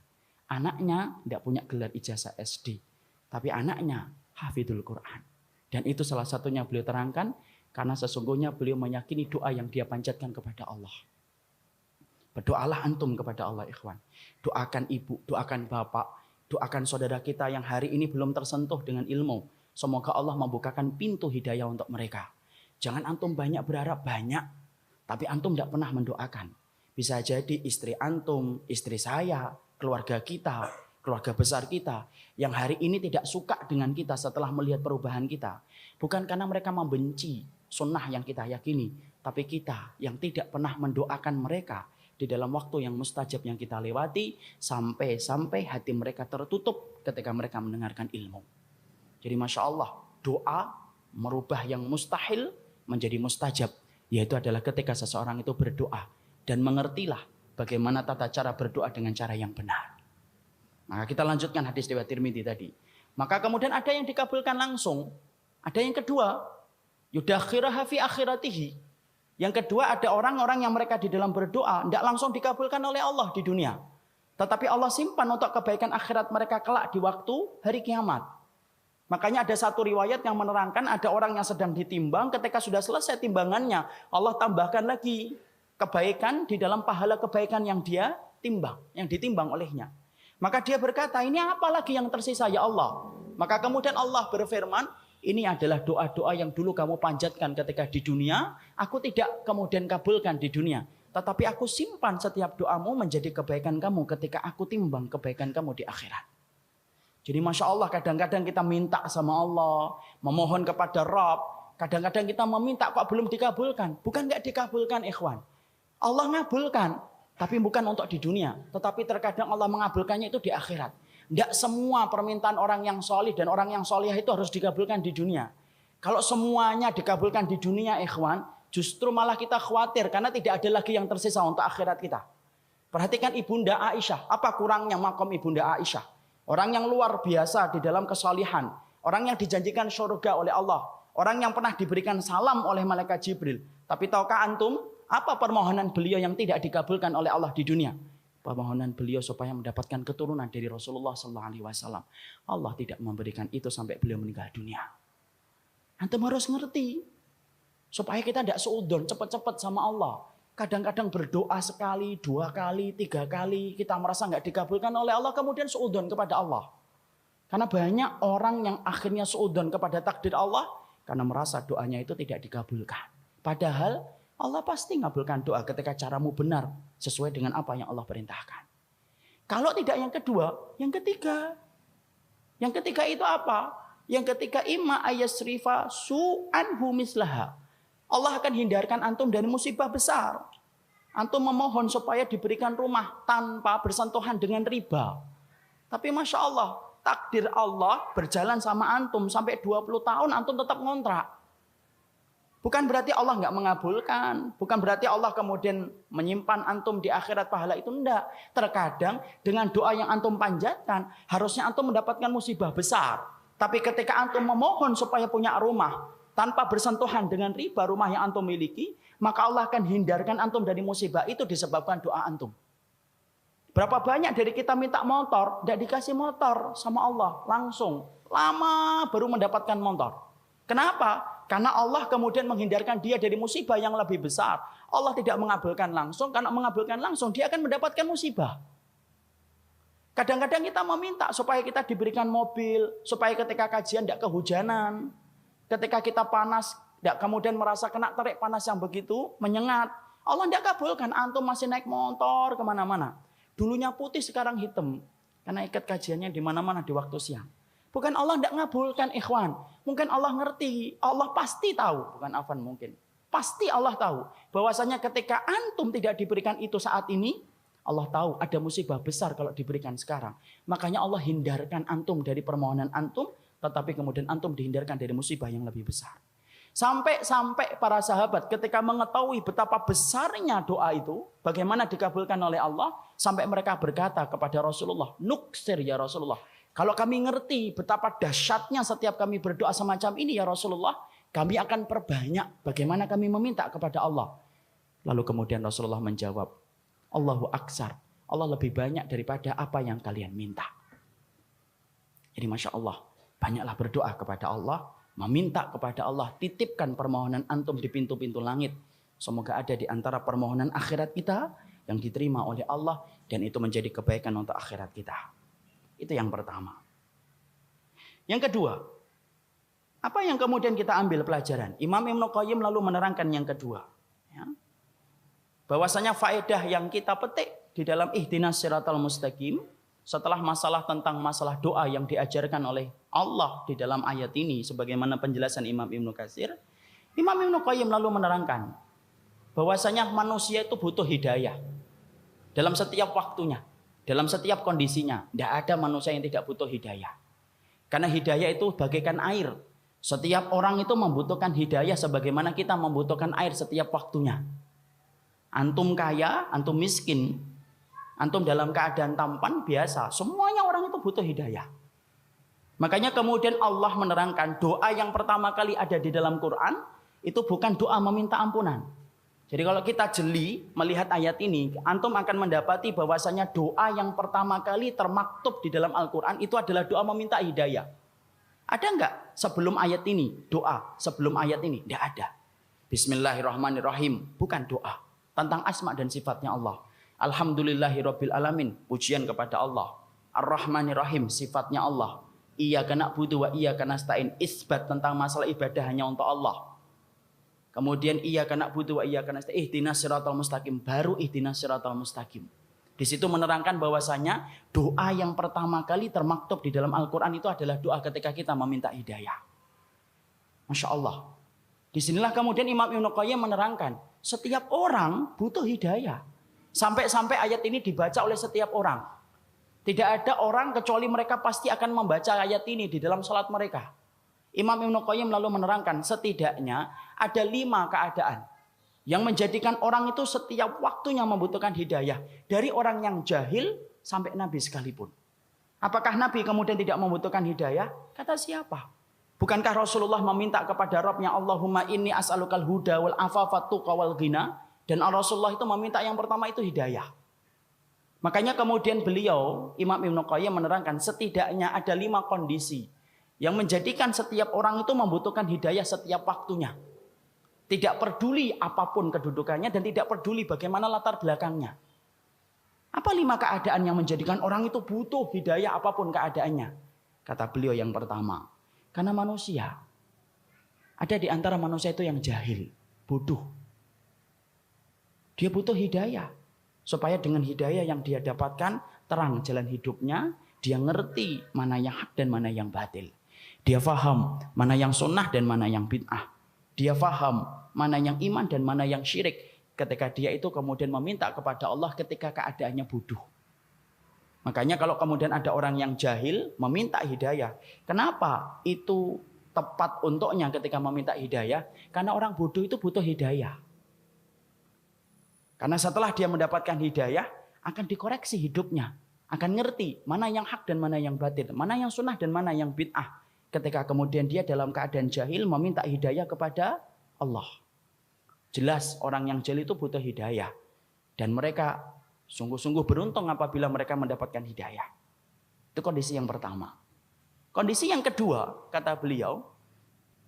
Anaknya tidak punya gelar ijazah SD. Tapi anaknya hafidul Quran. Dan itu salah satunya beliau terangkan. Karena sesungguhnya beliau meyakini doa yang dia panjatkan kepada Allah. Berdoalah antum kepada Allah ikhwan. Doakan ibu, doakan bapak, doakan saudara kita yang hari ini belum tersentuh dengan ilmu. Semoga Allah membukakan pintu hidayah untuk mereka. Jangan antum banyak berharap banyak. Tapi antum tidak pernah mendoakan. Bisa jadi istri antum, istri saya, keluarga kita, keluarga besar kita. Yang hari ini tidak suka dengan kita setelah melihat perubahan kita. Bukan karena mereka membenci sunnah yang kita yakini, tapi kita yang tidak pernah mendoakan mereka di dalam waktu yang mustajab yang kita lewati, sampai hati mereka tertutup ketika mereka mendengarkan ilmu. Jadi Masya Allah, doa merubah yang mustahil menjadi mustajab, yaitu adalah ketika seseorang itu berdoa dan mengertilah bagaimana tata cara berdoa dengan cara yang benar. Maka kita lanjutkan hadis riwayat Tirmidzi tadi. Maka kemudian ada yang dikabulkan langsung, ada yang kedua, yudakhiraha fi akhiratihi. Yang kedua ada orang-orang yang mereka di dalam berdoa tidak langsung dikabulkan oleh Allah di dunia. Tetapi Allah simpan untuk kebaikan akhirat mereka kelak di waktu hari kiamat. Makanya ada satu riwayat yang menerangkan ada orang yang sedang ditimbang, ketika sudah selesai timbangannya, Allah tambahkan lagi kebaikan di dalam pahala kebaikan yang dia timbang, yang ditimbang olehnya. Maka dia berkata, ini apa lagi yang tersisa ya Allah? Maka kemudian Allah berfirman, ini adalah doa-doa yang dulu kamu panjatkan ketika di dunia, aku tidak kemudian kabulkan di dunia. Tetapi aku simpan setiap doamu menjadi kebaikan kamu ketika aku timbang kebaikan kamu di akhirat. Jadi Masya Allah kadang-kadang kita minta sama Allah, memohon kepada Rabb. Kadang-kadang kita meminta kok belum dikabulkan. Bukan nggak dikabulkan ikhwan. Allah ngabulkan, tapi bukan untuk di dunia. Tetapi terkadang Allah mengabulkannya itu di akhirat. Tidak semua permintaan orang yang solih dan orang yang solihah itu harus dikabulkan di dunia. Kalau semuanya dikabulkan di dunia ikhwan, justru malah kita khawatir karena tidak ada lagi yang tersisa untuk akhirat kita. Perhatikan Ibunda Aisyah. Apa kurangnya makom Ibunda Aisyah? Orang yang luar biasa di dalam kesalihan. Orang yang dijanjikan surga oleh Allah. Orang yang pernah diberikan salam oleh malaikat Jibril. Tapi tahukah antum apa permohonan beliau yang tidak dikabulkan oleh Allah di dunia? Permohonan beliau supaya mendapatkan keturunan dari Rasulullah SAW. Allah tidak memberikan itu sampai beliau meninggal dunia. Antum harus ngerti. Supaya kita tidak seudon cepat-cepat sama Allah. kadang-kadang berdoa sekali, 2 kali, 3 kali, kita merasa nggak dikabulkan oleh Allah, kemudian suudzon kepada Allah. Karena banyak orang yang akhirnya suudzon kepada takdir Allah, karena merasa doanya itu tidak dikabulkan. Padahal Allah pasti ngabulkan doa ketika caramu benar, sesuai dengan apa yang Allah perintahkan. Kalau tidak yang kedua, yang ketiga. Yang ketiga itu apa? Yang ketiga imma ayasrifa su'anhu mislaha. Allah akan hindarkan antum dari musibah besar. Antum memohon supaya diberikan rumah tanpa bersentuhan dengan riba. Tapi Masya Allah, takdir Allah berjalan sama antum sampai 20 tahun antum tetap ngontrak. Bukan berarti Allah nggak mengabulkan. Bukan berarti Allah kemudian menyimpan antum di akhirat pahala itu. Enggak. Terkadang dengan doa yang antum panjatkan, harusnya antum mendapatkan musibah besar. Tapi ketika antum memohon supaya punya rumah, tanpa bersentuhan dengan riba rumah yang antum miliki, maka Allah akan hindarkan antum dari musibah itu disebabkan doa antum. Berapa banyak dari kita minta motor, tidak dikasih motor sama Allah. Langsung. Lama baru mendapatkan motor. Kenapa? Karena Allah kemudian menghindarkan dia dari musibah yang lebih besar. Allah tidak mengabulkan langsung. Karena mengabulkan langsung, dia akan mendapatkan musibah. Kadang-kadang kita meminta supaya kita diberikan mobil. Supaya ketika kajian tidak kehujanan. Ketika kita panas, tidak kemudian merasa kena terik panas yang begitu menyengat. Allah tidak kabulkan. Antum masih naik motor kemana-mana. Dulunya putih, sekarang hitam. Karena ikut kajiannya di mana-mana di waktu siang. Bukan Allah tidak ngabulkan, ikhwan. Mungkin Allah ngerti. Allah pasti tahu. Bukan afan mungkin. Pasti Allah tahu. Bahwasanya ketika antum tidak diberikan itu saat ini, Allah tahu ada musibah besar kalau diberikan sekarang. Makanya Allah hindarkan antum dari permohonan antum. Tetapi kemudian antum dihindarkan dari musibah yang lebih besar. Sampai para sahabat ketika mengetahui betapa besarnya doa itu, bagaimana dikabulkan oleh Allah, sampai mereka berkata kepada Rasulullah, nuksir ya Rasulullah. Kalau kami ngerti betapa dahsyatnya setiap kami berdoa semacam ini ya Rasulullah, kami akan perbanyak bagaimana kami meminta kepada Allah. Lalu kemudian Rasulullah menjawab, Allahu aksar, Allah lebih banyak daripada apa yang kalian minta. Jadi Masya Allah, banyaklah berdoa kepada Allah, meminta kepada Allah, titipkan permohonan antum di pintu-pintu langit. Semoga ada di antara permohonan akhirat kita yang diterima oleh Allah, dan itu menjadi kebaikan untuk akhirat kita. Itu yang pertama. Yang kedua, apa yang kemudian kita ambil pelajaran? Imam Ibnu Qayyim lalu menerangkan yang kedua. Ya. Bahwasanya faedah yang kita petik di dalam ihdinas siratal mustaqim, setelah masalah tentang masalah doa yang diajarkan oleh Allah di dalam ayat ini, sebagaimana penjelasan Imam Ibnu Katsir, Imam Ibnu Qayyim lalu menerangkan bahwasanya manusia itu butuh hidayah dalam setiap waktunya. Dalam setiap kondisinya, tidak ada manusia yang tidak butuh hidayah. Karena hidayah itu bagaikan air. Setiap orang itu membutuhkan hidayah sebagaimana kita membutuhkan air setiap waktunya. Antum kaya, antum miskin, antum dalam keadaan tampan biasa. Semuanya orang itu butuh hidayah. Makanya kemudian Allah menerangkan doa yang pertama kali ada di dalam Quran, itu bukan doa meminta ampunan. Jadi kalau kita jeli melihat ayat ini, antum akan mendapati bahwasanya doa yang pertama kali termaktub di dalam Al-Quran itu adalah doa meminta hidayah. Ada enggak sebelum ayat ini doa? Sebelum ayat ini? Tidak ada. Bismillahirrahmanirrahim. Bukan doa. Tentang asma dan sifatnya Allah. Alhamdulillahirabbil alamin. Pujian kepada Allah. Ar-Rahmanirrahim. Sifatnya Allah. Iyyaka na'budu wa iyyaka nasta'in. Isbat tentang masalah ibadah hanya untuk Allah. Kemudian iyyaka na'budu wa iyyaka nasta'in, ihdinas siratal mustaqim, baru ihdinas siratal mustaqim. Di situ menerangkan bahwasanya doa yang pertama kali termaktub di dalam Al-Qur'an itu adalah doa ketika kita meminta hidayah. Masya Allah. Disinilah kemudian Imam Ibnu Qayyim menerangkan setiap orang butuh hidayah. Sampai-sampai ayat ini dibaca oleh setiap orang. Tidak ada orang kecuali mereka pasti akan membaca ayat ini di dalam salat mereka. Imam Ibnu Qayyim lalu menerangkan setidaknya ada 5 keadaan yang menjadikan orang itu setiap waktunya membutuhkan hidayah. Dari orang yang jahil sampai Nabi sekalipun. Apakah Nabi kemudian tidak membutuhkan hidayah? Kata siapa? Bukankah Rasulullah meminta kepada Rabbnya, Allahumma inni as'alukal huda wal afafat tuqa wal ghina? Dan Rasulullah itu meminta yang pertama itu hidayah. Makanya kemudian beliau, Imam Ibnu Qayyim menerangkan setidaknya ada 5 kondisi yang menjadikan setiap orang itu membutuhkan hidayah setiap waktunya. Tidak peduli apapun kedudukannya dan tidak peduli bagaimana latar belakangnya. Apa 5 keadaan yang menjadikan orang itu butuh hidayah apapun keadaannya? Kata beliau yang pertama, karena manusia. Ada di antara manusia itu yang jahil, bodoh. Dia butuh hidayah. Supaya dengan hidayah yang dia dapatkan, terang jalan hidupnya, dia ngerti mana yang hak dan mana yang batil. Dia faham mana yang sunnah dan mana yang bid'ah. Dia faham mana yang iman dan mana yang syirik. Ketika dia itu kemudian meminta kepada Allah ketika keadaannya bodoh. Makanya kalau kemudian ada orang yang jahil meminta hidayah. Kenapa itu tepat untuknya ketika meminta hidayah? Karena orang bodoh itu butuh hidayah. Karena setelah dia mendapatkan hidayah, akan dikoreksi hidupnya. Akan ngerti mana yang hak dan mana yang batil. Mana yang sunnah dan mana yang bid'ah. Ketika kemudian dia dalam keadaan jahil meminta hidayah kepada Allah. Jelas orang yang jahil itu butuh hidayah. Dan mereka sungguh-sungguh beruntung apabila mereka mendapatkan hidayah. Itu kondisi yang pertama. Kondisi yang kedua, kata beliau,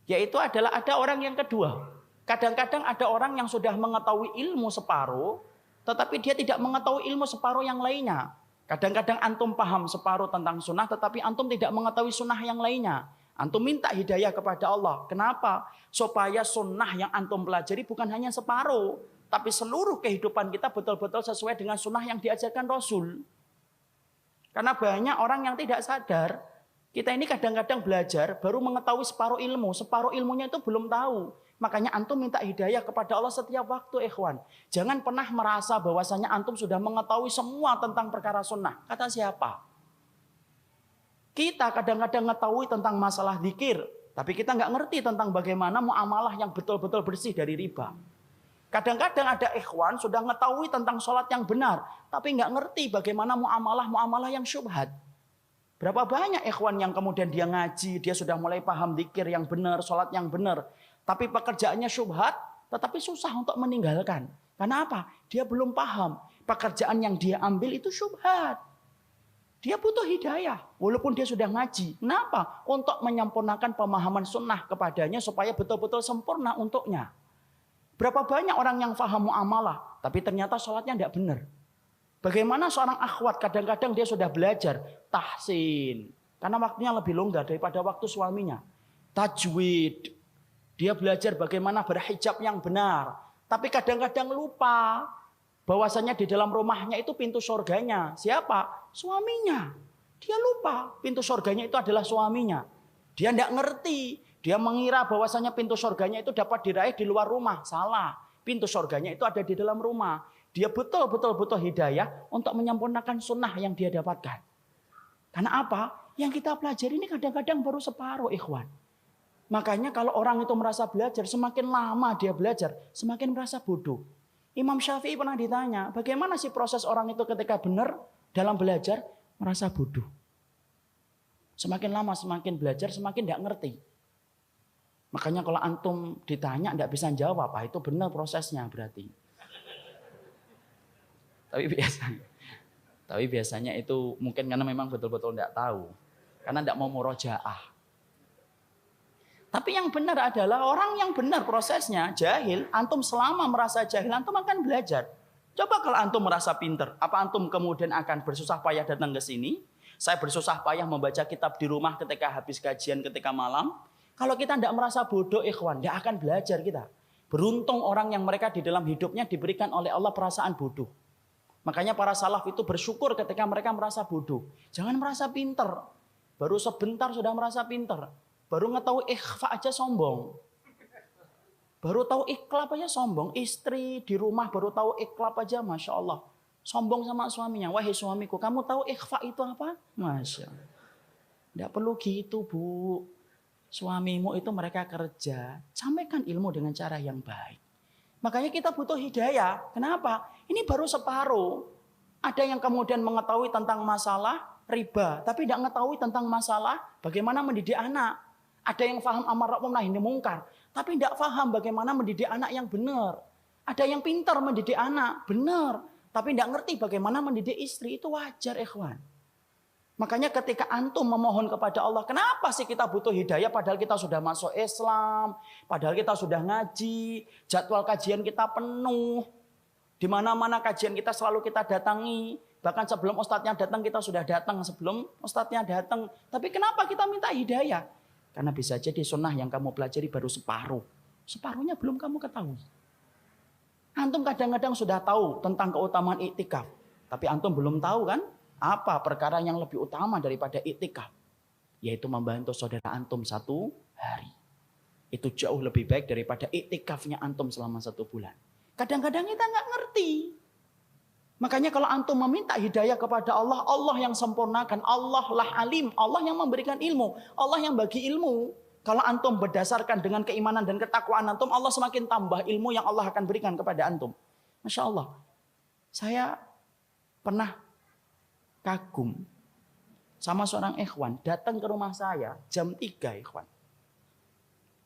yaitu adalah ada orang yang kedua. Kadang-kadang ada orang yang sudah mengetahui ilmu separuh, tetapi dia tidak mengetahui ilmu separuh yang lainnya. Kadang-kadang antum paham separuh tentang sunnah, tetapi antum tidak mengetahui sunnah yang lainnya. Antum minta hidayah kepada Allah. Kenapa? Supaya sunnah yang antum pelajari bukan hanya separuh, tapi seluruh kehidupan kita betul-betul sesuai dengan sunnah yang diajarkan Rasul. Karena banyak orang yang tidak sadar, kita ini kadang-kadang belajar baru mengetahui separuh ilmunya itu belum tahu. Makanya antum minta hidayah kepada Allah setiap waktu, ikhwan. Jangan pernah merasa bahwasanya antum sudah mengetahui semua tentang perkara sunnah. Kata siapa? Kita kadang-kadang mengetahui tentang masalah zikir, tapi kita nggak ngerti tentang bagaimana muamalah yang betul-betul bersih dari riba. Kadang-kadang ada ikhwan sudah mengetahui tentang sholat yang benar, tapi nggak ngerti bagaimana muamalah yang syubhat. Berapa banyak ikhwan yang kemudian dia ngaji, dia sudah mulai paham zikir yang benar, sholat yang benar, tapi pekerjaannya syubhat, tetapi susah untuk meninggalkan. Karena apa? Dia belum paham pekerjaan yang dia ambil itu syubhat. Dia butuh hidayah, walaupun dia sudah ngaji. Kenapa? Untuk menyempurnakan pemahaman sunnah kepadanya supaya betul-betul sempurna untuknya. Berapa banyak orang yang faham muamalah, tapi ternyata sholatnya tidak benar. Bagaimana seorang akhwat kadang-kadang dia sudah belajar tahsin, karena waktunya lebih longgar daripada waktu suaminya. Tajwid, dia belajar bagaimana berhijab yang benar, tapi kadang-kadang lupa bahwasanya di dalam rumahnya itu pintu surganya. Siapa? Suaminya. Dia lupa pintu surganya itu adalah suaminya. Dia tidak ngerti. Dia mengira bahwasanya pintu surganya itu dapat diraih di luar rumah. Salah. Pintu surganya itu ada di dalam rumah. Dia betul-betul butuh hidayah untuk menyempurnakan sunnah yang dia dapatkan. Karena apa? Yang kita pelajari ini kadang-kadang baru separuh, ikhwan. Makanya kalau orang itu merasa belajar, semakin lama dia belajar, semakin merasa bodoh. Imam Syafi'i pernah ditanya, bagaimana sih proses orang itu ketika benar dalam belajar merasa bodoh. Semakin lama semakin belajar semakin tidak ngerti. Makanya kalau antum ditanya tidak bisa jawab, itu benar prosesnya berarti. Tapi biasanya itu mungkin karena memang betul-betul tidak tahu. Karena tidak mau murojaah. Tapi yang benar adalah orang yang benar prosesnya jahil, antum selama merasa jahil antum akan belajar. Coba kalau antum merasa pintar, apa antum kemudian akan bersusah payah datang ke sini? Saya bersusah payah membaca kitab di rumah ketika habis kajian ketika malam. Kalau kita tidak merasa bodoh, ikhwan, tidak akan belajar kita. Beruntung orang yang mereka di dalam hidupnya diberikan oleh Allah perasaan bodoh. Makanya para salaf itu bersyukur ketika mereka merasa bodoh. Jangan merasa pintar. Baru sebentar sudah merasa pintar. Baru ngetahui ikhfa aja sombong. Baru tahu ikhlap aja sombong. Istri di rumah baru tahu ikhlap aja, Masya Allah. Sombong sama suaminya. Wahai suamiku, kamu tahu ikhfa itu apa? Masya Allah. Tidak perlu gitu, Bu. Suamimu itu mereka kerja. Sampaikan ilmu dengan cara yang baik. Makanya kita butuh hidayah. Kenapa? Ini baru separuh. Ada yang kemudian mengetahui tentang masalah riba, tapi tidak mengetahui tentang masalah bagaimana mendidik anak. Ada yang paham amar ma'ruf nahi mungkar, tapi tidak paham bagaimana mendidik anak yang benar. Ada yang pintar mendidik anak, benar, tapi tidak ngerti bagaimana mendidik istri. Itu wajar, ikhwan. Makanya ketika antum memohon kepada Allah, kenapa sih kita butuh hidayah padahal kita sudah masuk Islam, padahal kita sudah ngaji, jadwal kajian kita penuh, di mana-mana kajian kita selalu kita datangi, bahkan sebelum ustadznya datang kita sudah datang sebelum ustadznya datang. Tapi kenapa kita minta hidayah? Karena bisa jadi sunnah yang kamu pelajari baru separuh, separuhnya belum kamu ketahui. Antum kadang-kadang sudah tahu tentang keutamaan iktikaf, tapi antum belum tahu kan? Apa perkara yang lebih utama daripada iktikaf? Yaitu membantu saudara antum 1 hari. Itu jauh lebih baik daripada iktikafnya antum selama 1 bulan. Kadang-kadang kita nggak ngerti. Makanya kalau antum meminta hidayah kepada Allah, Allah yang sempurnakan. Allah lah alim, Allah yang memberikan ilmu, Allah yang bagi ilmu. Kalau antum berdasarkan dengan keimanan dan ketakwaan antum, Allah semakin tambah ilmu yang Allah akan berikan kepada antum. Masya Allah. Saya pernah kagum sama seorang ikhwan datang ke rumah saya jam 3 ikhwan.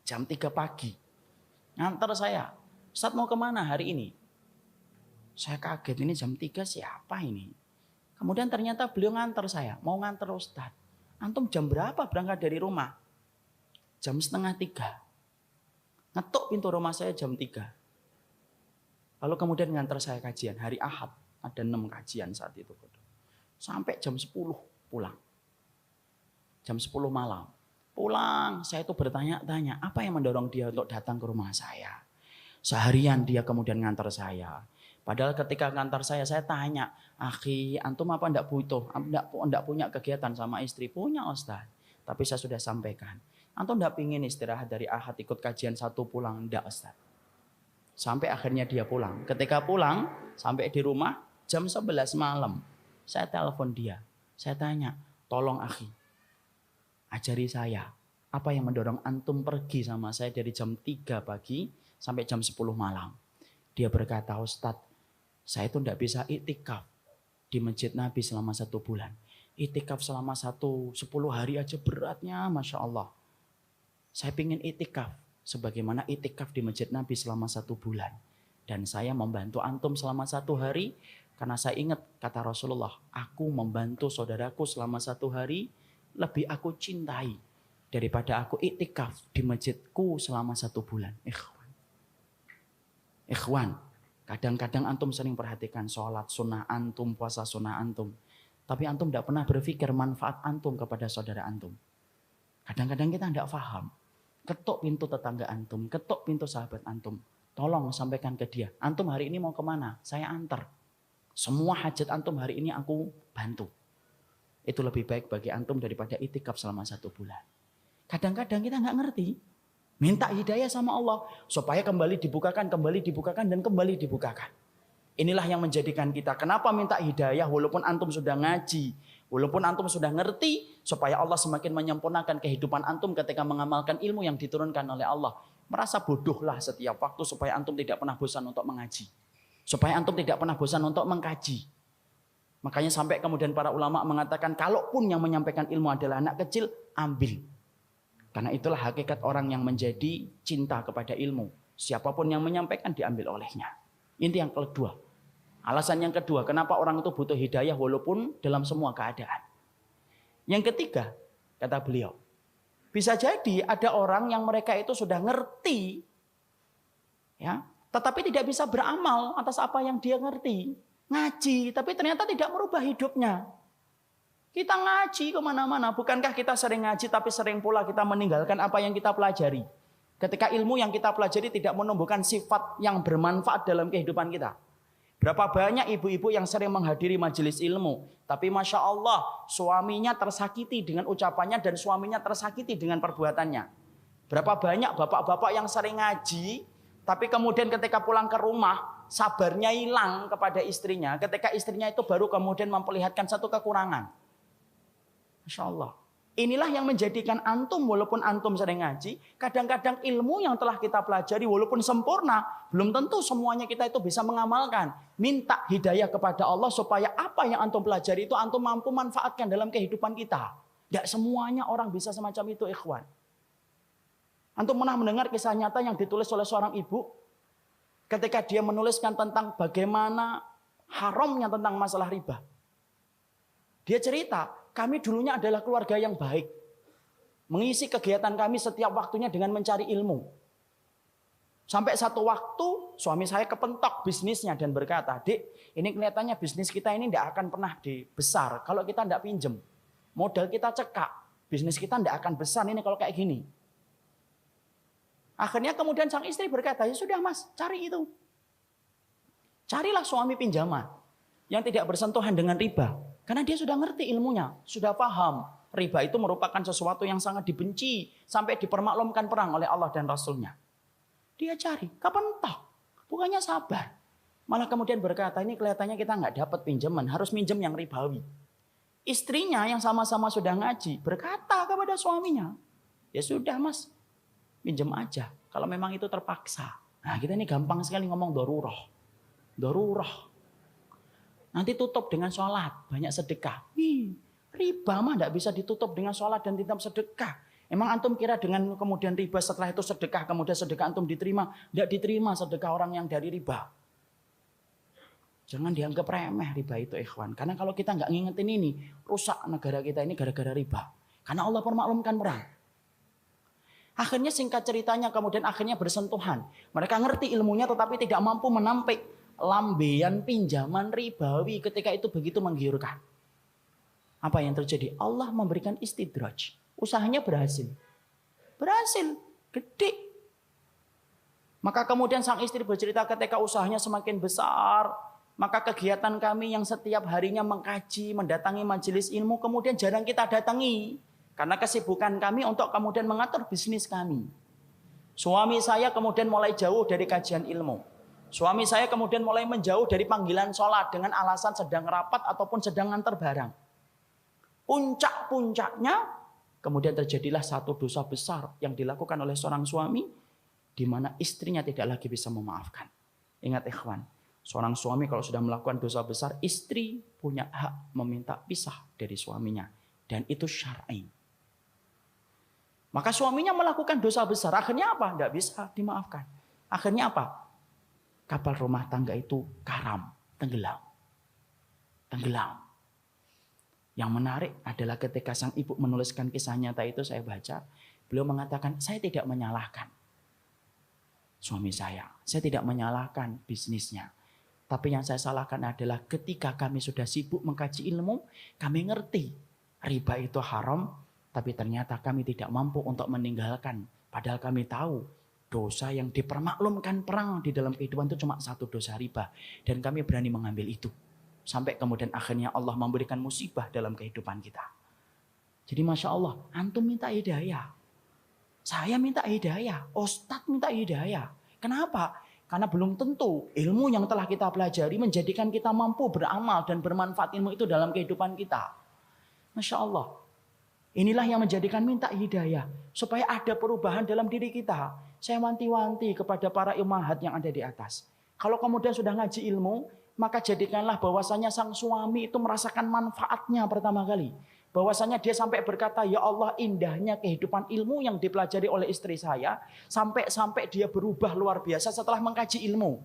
Jam 3 pagi. Ngantar saya. Ustaz mau kemana hari ini? Saya kaget, ini jam 3 siapa ini? Kemudian ternyata beliau ngantar saya. Mau ngantar Ustaz. Antum jam berapa berangkat dari rumah? Jam 2:30. Ngetuk pintu rumah saya jam 3. Lalu kemudian ngantar saya kajian. Hari Ahad. Ada 6 kajian saat itu. Sampai jam 10 pulang. Jam 10 malam. Pulang, saya itu bertanya-tanya, apa yang mendorong dia untuk datang ke rumah saya? Seharian dia kemudian ngantar saya. Padahal ketika ngantar saya tanya, akhi, antum apa enggak butuh? Enggak punya kegiatan sama istri? Punya Ustaz. Tapi saya sudah sampaikan. Antum enggak pingin istirahat dari Ahad ikut kajian 1 pulang? Enggak Ustaz. Sampai akhirnya dia pulang. Ketika pulang, sampai di rumah, jam 11 malam. Saya telepon dia. Saya tanya, tolong akhi, ajari saya. Apa yang mendorong antum pergi sama saya dari jam 3 pagi sampai jam 10 malam? Dia berkata, Ustadz, saya itu tidak bisa iktikaf di Masjid Nabi selama 1 bulan. Iktikaf selama 10 hari aja beratnya, Masya Allah. Saya ingin iktikaf sebagaimana iktikaf di Masjid Nabi selama 1 bulan. Dan saya membantu antum selama 1 hari. Karena saya ingat kata Rasulullah, aku membantu saudaraku selama 1 hari lebih aku cintai daripada aku iktikaf di masjidku selama 1 bulan. Ikhwan, kadang-kadang antum sering perhatikan sholat sunnah antum, puasa sunnah antum. Tapi antum tidak pernah berpikir manfaat antum kepada saudara antum. Kadang-kadang kita tidak paham. Ketuk pintu tetangga antum, ketuk pintu sahabat antum. Tolong sampaikan ke dia, antum hari ini mau kemana? Saya antar. Semua hajat antum hari ini aku bantu. Itu lebih baik bagi antum daripada itikaf selama 1 bulan. Kadang-kadang kita nggak ngerti. Minta hidayah sama Allah. Supaya kembali dibukakan, dan kembali dibukakan. Inilah yang menjadikan kita. Kenapa minta hidayah walaupun antum sudah ngaji. Walaupun antum sudah ngerti. Supaya Allah semakin menyempurnakan kehidupan antum ketika mengamalkan ilmu yang diturunkan oleh Allah. Merasa bodohlah setiap waktu supaya antum tidak pernah bosan untuk mengaji. Supaya antum tidak pernah bosan untuk mengkaji. Makanya sampai kemudian para ulama mengatakan, kalaupun yang menyampaikan ilmu adalah anak kecil, ambil. Karena itulah hakikat orang yang menjadi cinta kepada ilmu. Siapapun yang menyampaikan diambil olehnya. Ini yang kedua. Alasan yang kedua, kenapa orang itu butuh hidayah walaupun dalam semua keadaan. Yang ketiga, kata beliau, bisa jadi ada orang yang mereka itu sudah ngerti, ya, tetapi tidak bisa beramal atas apa yang dia ngerti. Ngaji, tapi ternyata tidak merubah hidupnya. Kita ngaji kemana-mana. Bukankah kita sering ngaji, tapi sering pula kita meninggalkan apa yang kita pelajari. Ketika ilmu yang kita pelajari tidak menumbuhkan sifat yang bermanfaat dalam kehidupan kita. Berapa banyak ibu-ibu yang sering menghadiri majelis ilmu. Tapi Masya Allah, suaminya tersakiti dengan ucapannya dan suaminya tersakiti dengan perbuatannya. Berapa banyak bapak-bapak yang sering ngaji, tapi kemudian ketika pulang ke rumah, sabarnya hilang kepada istrinya. Ketika istrinya itu baru kemudian memperlihatkan satu kekurangan. Masya Allah. Inilah yang menjadikan antum, walaupun antum sering ngaji, kadang-kadang ilmu yang telah kita pelajari, walaupun sempurna, belum tentu semuanya kita itu bisa mengamalkan. Minta hidayah kepada Allah supaya apa yang antum pelajari itu antum mampu manfaatkan dalam kehidupan kita. Tidak semuanya orang bisa semacam itu, ikhwan. Antum pernah mendengar kisah nyata yang ditulis oleh seorang ibu ketika dia menuliskan tentang bagaimana haramnya tentang masalah riba. Dia cerita, kami dulunya adalah keluarga yang baik. Mengisi kegiatan kami setiap waktunya dengan mencari ilmu. Sampai satu waktu suami saya kepentok bisnisnya dan berkata, "Dek, ini kelihatannya bisnis kita ini tidak akan pernah besar kalau kita tidak pinjem. Modal kita cekak, bisnis kita tidak akan besar ini kalau kayak gini." Akhirnya kemudian sang istri berkata, "Ya sudah mas, cari itu. Carilah suami pinjaman yang tidak bersentuhan dengan riba. Karena dia sudah ngerti ilmunya, sudah paham. Riba itu merupakan sesuatu yang sangat dibenci sampai dipermaklumkan perang oleh Allah dan Rasulnya." Dia cari, kepentok. Bukannya sabar. Malah kemudian berkata, ini kelihatannya kita nggak dapat pinjaman, harus minjem yang ribawi. Istrinya yang sama-sama sudah ngaji berkata kepada suaminya, "Ya sudah mas, pinjam aja. Kalau memang itu terpaksa." Nah kita ini gampang sekali ngomong darurah. Darurah. Nanti tutup dengan sholat, banyak sedekah. Riba mah nggak bisa ditutup dengan sholat dan tidak sedekah. Emang antum kira dengan kemudian riba setelah itu sedekah, kemudian sedekah antum diterima? Tidak diterima sedekah orang yang dari riba. Jangan dianggap remeh riba itu ikhwan. Karena kalau kita nggak ngingetin ini, rusak negara kita ini gara-gara riba. Karena Allah permaklumkan perang. Akhirnya singkat ceritanya kemudian akhirnya bersentuhan. Mereka ngerti ilmunya tetapi tidak mampu menampik lambean pinjaman ribawi ketika itu begitu menggiurkan. Apa yang terjadi? Allah memberikan istidraj. Usahanya berhasil. Berhasil. Gede. Maka kemudian sang istri bercerita ketika usahanya semakin besar. Maka kegiatan kami yang setiap harinya mengkaji, mendatangi majelis ilmu. Kemudian jarang kita datangi. Karena kesibukan kami untuk kemudian mengatur bisnis kami. Suami saya kemudian mulai jauh dari kajian ilmu. Suami saya kemudian mulai menjauh dari panggilan sholat. Dengan alasan sedang rapat ataupun sedang ngantar barang. Puncak-puncaknya kemudian terjadilah satu dosa besar yang dilakukan oleh seorang suami di mana istrinya tidak lagi bisa memaafkan. Ingat ikhwan, seorang suami kalau sudah melakukan dosa besar, istri punya hak meminta pisah dari suaminya dan itu syar'i. Maka suaminya melakukan dosa besar, akhirnya apa? Tidak bisa dimaafkan. Akhirnya apa? Kapal rumah tangga itu karam, tenggelam. Tenggelam. Yang menarik adalah ketika sang ibu menuliskan kisah nyata itu saya baca. Beliau mengatakan, saya tidak menyalahkan suami saya tidak menyalahkan bisnisnya. Tapi yang saya salahkan adalah ketika kami sudah sibuk mengkaji ilmu, kami ngerti riba itu haram, tapi ternyata kami tidak mampu untuk meninggalkan. Padahal kami tahu dosa yang dipermaklumkan perang di dalam kehidupan itu cuma satu dosa riba. Dan kami berani mengambil itu. Sampai kemudian akhirnya Allah memberikan musibah dalam kehidupan kita. Jadi Masya Allah, antum minta hidayah. Saya minta hidayah. Ustadz minta hidayah. Kenapa? Karena belum tentu ilmu yang telah kita pelajari menjadikan kita mampu beramal dan bermanfaat ilmu itu dalam kehidupan kita. Masya Allah. Inilah yang menjadikan minta hidayah. Supaya ada perubahan dalam diri kita. Saya wanti-wanti kepada para imahat yang ada di atas. Kalau kemudian sudah ngaji ilmu, maka jadikanlah bahwasanya sang suami itu merasakan manfaatnya pertama kali. Bahwasanya dia sampai berkata, "Ya Allah, indahnya kehidupan ilmu yang dipelajari oleh istri saya. Sampai dia berubah luar biasa setelah mengkaji ilmu."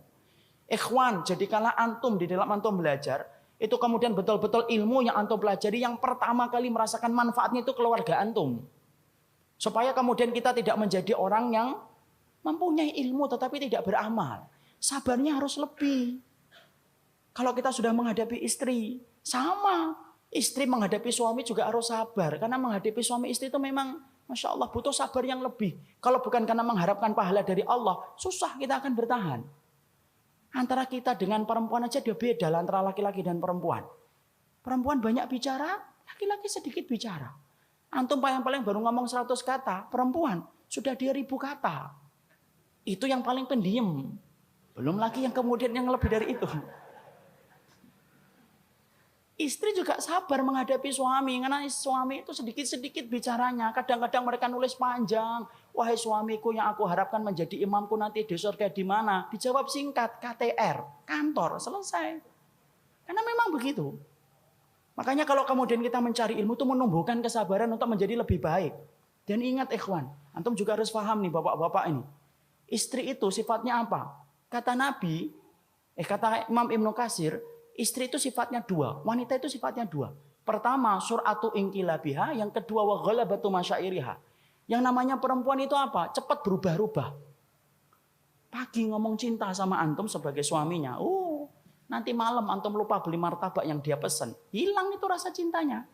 Ikhwan, jadikanlah antum di dalam antum belajar. Itu kemudian betul-betul ilmu yang antum pelajari yang pertama kali merasakan manfaatnya itu keluarga antum. Supaya kemudian kita tidak menjadi orang yang mempunyai ilmu tetapi tidak beramal. Sabarnya harus lebih. Kalau kita sudah menghadapi istri, sama. Istri menghadapi suami juga harus sabar. Karena menghadapi suami istri itu memang, Masya Allah, butuh sabar yang lebih. Kalau bukan karena mengharapkan pahala dari Allah, susah kita akan bertahan. Antara kita dengan perempuan aja dia beda antara laki-laki dan perempuan. Perempuan banyak bicara, laki-laki sedikit bicara. Antum yang paling baru ngomong 100 kata, perempuan sudah dia 1000 kata. Itu yang paling pendiam. Belum lagi yang kemudian yang lebih dari itu. Istri juga sabar menghadapi suami. Karena suami itu sedikit-sedikit bicaranya. Kadang-kadang mereka nulis panjang. "Wahai suamiku yang aku harapkan menjadi imamku nanti di surga di mana?" Dijawab singkat, KTR, kantor, selesai. Karena memang begitu. Makanya kalau kemudian kita mencari ilmu itu menumbuhkan kesabaran untuk menjadi lebih baik. Dan ingat ikhwan, antum juga harus paham nih bapak-bapak ini. Istri itu sifatnya apa? Kata Imam Ibnu Katsir, istri itu sifatnya dua, wanita itu sifatnya dua. Pertama, sur'atu inqilabiha, yang kedua wa ghalabatu masyairiha. Yang namanya perempuan itu apa? Cepat berubah-ubah. Pagi ngomong cinta sama antum sebagai suaminya. Nanti malam antum lupa beli martabak yang dia pesen. Hilang itu rasa cintanya.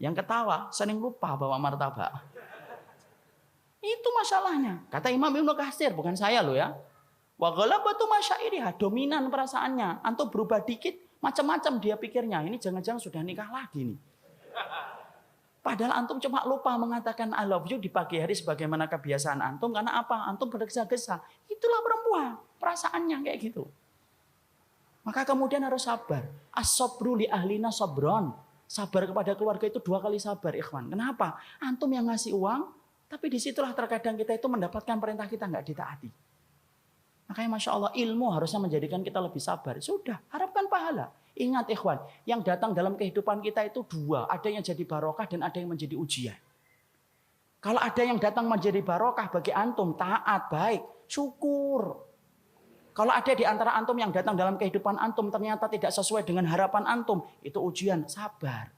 Yang ketawa, sering lupa bawa martabak. Itu masalahnya. Kata Imam Ibnu Katsir, bukan saya loh ya. Wa ghalabatu masyairiha, dominan perasaannya. Antum berubah dikit, macam-macam dia pikirnya. Ini jangan-jangan sudah nikah lagi nih. Padahal antum cuma lupa mengatakan I love you di pagi hari sebagaimana kebiasaan antum. Karena apa? Antum bergesa-gesa. Itulah perempuan. Perasaannya kayak gitu. Maka kemudian harus sabar. As-sabru li ahlina sabron. Sabar kepada keluarga itu 2 kali sabar, ikhwan. Kenapa? Antum yang ngasih uang, tapi disitulah terkadang kita itu mendapatkan perintah kita nggak ditaati. Makanya Masya Allah, ilmu harusnya menjadikan kita lebih sabar. Sudah, harapkan pahala. Ingat ikhwan, yang datang dalam kehidupan kita itu 2. Ada yang jadi barokah dan ada yang menjadi ujian. Kalau ada yang datang menjadi barokah bagi antum, taat, baik, syukur. Kalau ada di antara antum yang datang dalam kehidupan antum ternyata tidak sesuai dengan harapan antum, itu ujian, sabar.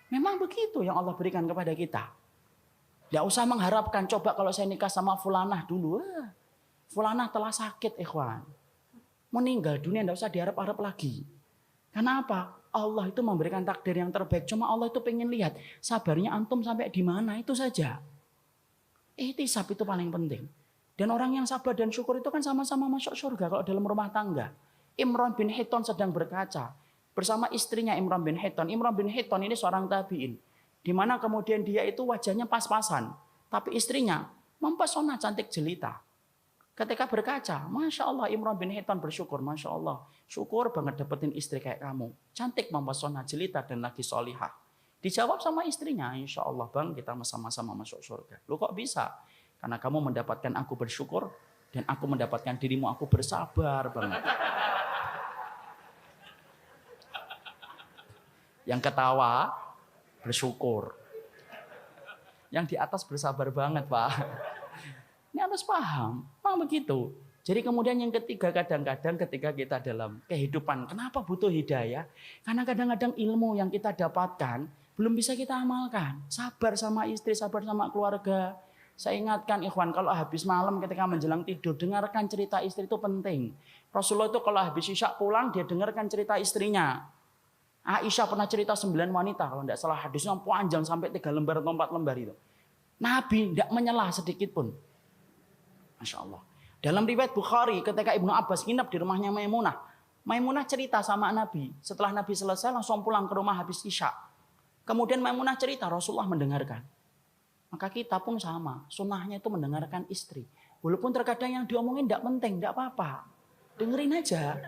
Memang begitu yang Allah berikan kepada kita. Tidak usah mengharapkan, coba kalau saya nikah sama fulanah dulu. Fulanah telah sakit, ikhwan. Meninggal dunia, tidak usah diharap-harap lagi. Karena apa? Allah itu memberikan takdir yang terbaik. Cuma Allah itu pengen lihat sabarnya antum sampai di mana, itu saja. Ihtisab itu paling penting. Dan orang yang sabar dan syukur itu kan sama-sama masuk surga kalau dalam rumah tangga. Imran bin Hitton sedang berkaca bersama istrinya Imran bin Hitton. Imran bin Hitton ini seorang tabi'in. Di mana kemudian dia itu wajahnya pas-pasan. Tapi istrinya mempesona, cantik jelita. Ketika berkaca, Masya Allah Imran bin Hitton bersyukur. Masya Allah, syukur banget dapetin istri kayak kamu. Cantik, mempesona, jelita, dan lagi solihah. Dijawab sama istrinya, Insya Allah bang kita sama-sama masuk surga. Loh kok bisa? Karena kamu mendapatkan aku bersyukur, dan aku mendapatkan dirimu aku bersabar banget. Yang ketawa, bersyukur. Yang di atas bersabar banget Pak. Ini harus paham, memang begitu. Jadi kemudian yang ketiga, kadang-kadang ketika kita dalam kehidupan, kenapa butuh hidayah? Karena kadang-kadang ilmu yang kita dapatkan belum bisa kita amalkan. Sabar sama istri, sabar sama keluarga. Saya ingatkan ikhwan, kalau habis malam ketika menjelang tidur, dengarkan cerita istri itu penting. Rasulullah itu kalau habis isya pulang, dia dengarkan cerita istrinya. Aisyah pernah cerita 9 wanita, kalau tidak salah hadisnya panjang sampai 3 lembar atau 4 lembar itu. Nabi tidak menyelah sedikit pun. Masya Allah. Dalam riwayat Bukhari ketika Ibnu Abbas nginep di rumahnya Maimunah. Maimunah cerita sama Nabi. Setelah Nabi selesai langsung pulang ke rumah habis isya. Kemudian Maimunah cerita, Rasulullah mendengarkan. Maka kita pun sama. Sunnahnya itu mendengarkan istri. Walaupun terkadang yang diomongin tidak penting, tidak apa-apa. Dengerin aja.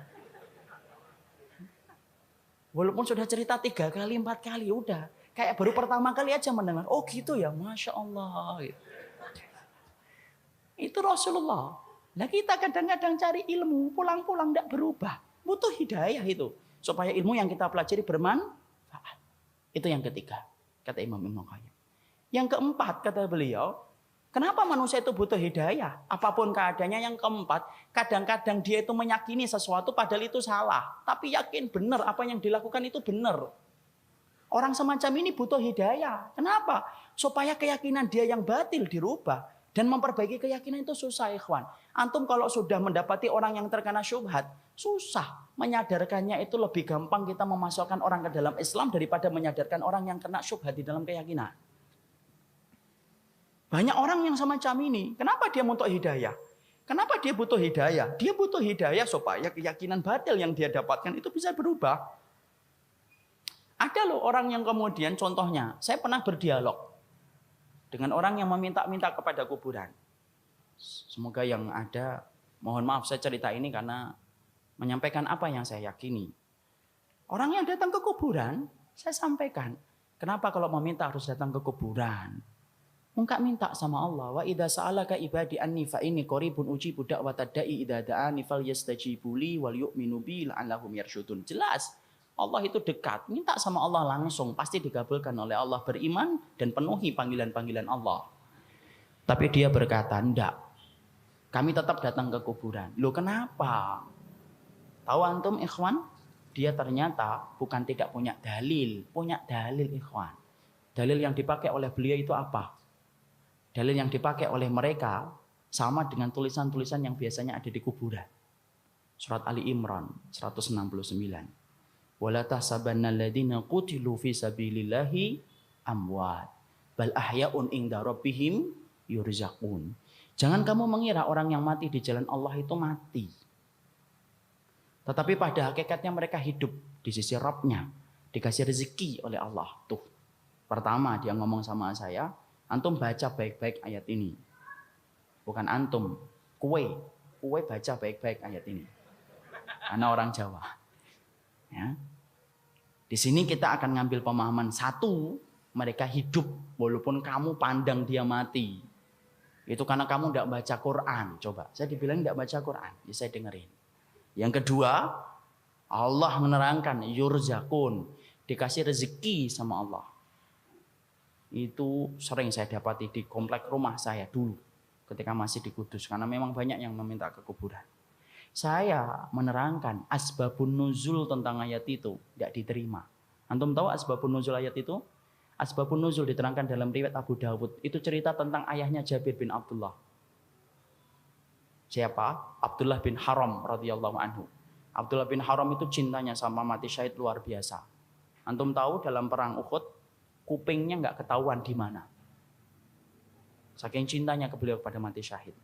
Walaupun sudah cerita 3 kali, 4 kali, udah. Kayak baru pertama kali aja mendengar. Oh gitu ya, Masya Allah. Itu Rasulullah. Nah kita kadang-kadang cari ilmu, pulang-pulang tidak berubah. Butuh hidayah itu. Supaya ilmu yang kita pelajari bermanfaat. Itu yang ketiga, kata Imam Ibnu Qayyim. Yang keempat, kata beliau, kenapa manusia itu butuh hidayah? Apapun keadaannya. Yang keempat, kadang-kadang dia itu meyakini sesuatu padahal itu salah. Tapi yakin benar apa yang dilakukan itu benar. Orang semacam ini butuh hidayah. Kenapa? Supaya keyakinan dia yang batil dirubah. Dan memperbaiki keyakinan itu susah, ikhwan. Antum kalau sudah mendapati orang yang terkena syubhat, susah. Menyadarkannya itu lebih gampang kita memasukkan orang ke dalam Islam daripada menyadarkan orang yang kena syubhat di dalam keyakinan. Banyak orang yang semacam ini. Kenapa dia butuh hidayah? Kenapa dia butuh hidayah? Dia butuh hidayah supaya keyakinan batil yang dia dapatkan itu bisa berubah. Ada loh orang yang kemudian, contohnya, saya pernah berdialog dengan orang yang meminta-minta kepada kuburan. Semoga yang ada, mohon maaf saya cerita ini karena menyampaikan apa yang saya yakini. Orang yang datang ke kuburan, saya sampaikan. Kenapa kalau meminta harus datang ke kuburan? Enggak minta sama Allah. Wa idza sa'alaka ibadi anni fa inni qaribun ujibu da'watad da'i idza da'ani falyastajibu li wal yu'minu bi la'allahum yarsyudun. Jelas. Allah itu dekat, minta sama Allah langsung, pasti dikabulkan oleh Allah. Beriman dan penuhi panggilan-panggilan Allah. Tapi dia berkata, enggak, kami tetap datang ke kuburan. Loh kenapa? Tahu antum ikhwan? dia ternyata bukan tidak punya dalil ikhwan. Dalil yang dipakai oleh beliau itu apa? Dalil yang dipakai oleh mereka sama dengan tulisan-tulisan yang biasanya ada di kuburan. Surat Ali Imran 169. Wala tahsabanna alladziina qutilu fi sabilillahi amwat bal ahya'un inda rabbihim yurzaqun. Jangan kamu mengira orang yang mati di jalan Allah itu mati. Tetapi pada hakikatnya mereka hidup di sisi Rabb-nya, dikasih rezeki oleh Allah. Tuh, pertama dia ngomong sama saya, antum baca baik-baik ayat ini. Bukan antum, kue baca baik-baik ayat ini. Karena orang Jawa. Ya. Di sini kita akan ngambil pemahaman satu, mereka hidup walaupun kamu pandang dia mati. Itu karena kamu tidak baca Quran. Coba, saya dibilang tidak baca Quran, ya saya dengerin. Yang kedua, Allah menerangkan yurzakun, dikasih rezeki sama Allah. Itu sering saya dapati di komplek rumah saya dulu ketika masih di Kudus, karena memang banyak yang meminta ke kuburan. Saya menerangkan asbabun nuzul tentang ayat itu tidak diterima. Antum tahu asbabun nuzul ayat itu? Asbabun nuzul diterangkan dalam riwayat Abu Dawud. Itu cerita tentang ayahnya Jabir bin Abdullah. Siapa? Abdullah bin Haram radhiyallahu anhu. Abdullah bin Haram itu cintanya sama mati syahid luar biasa. Antum tahu dalam perang Uhud kupingnya nggak ketahuan di mana. Saking cintanya ke beliau kepada mati syahid.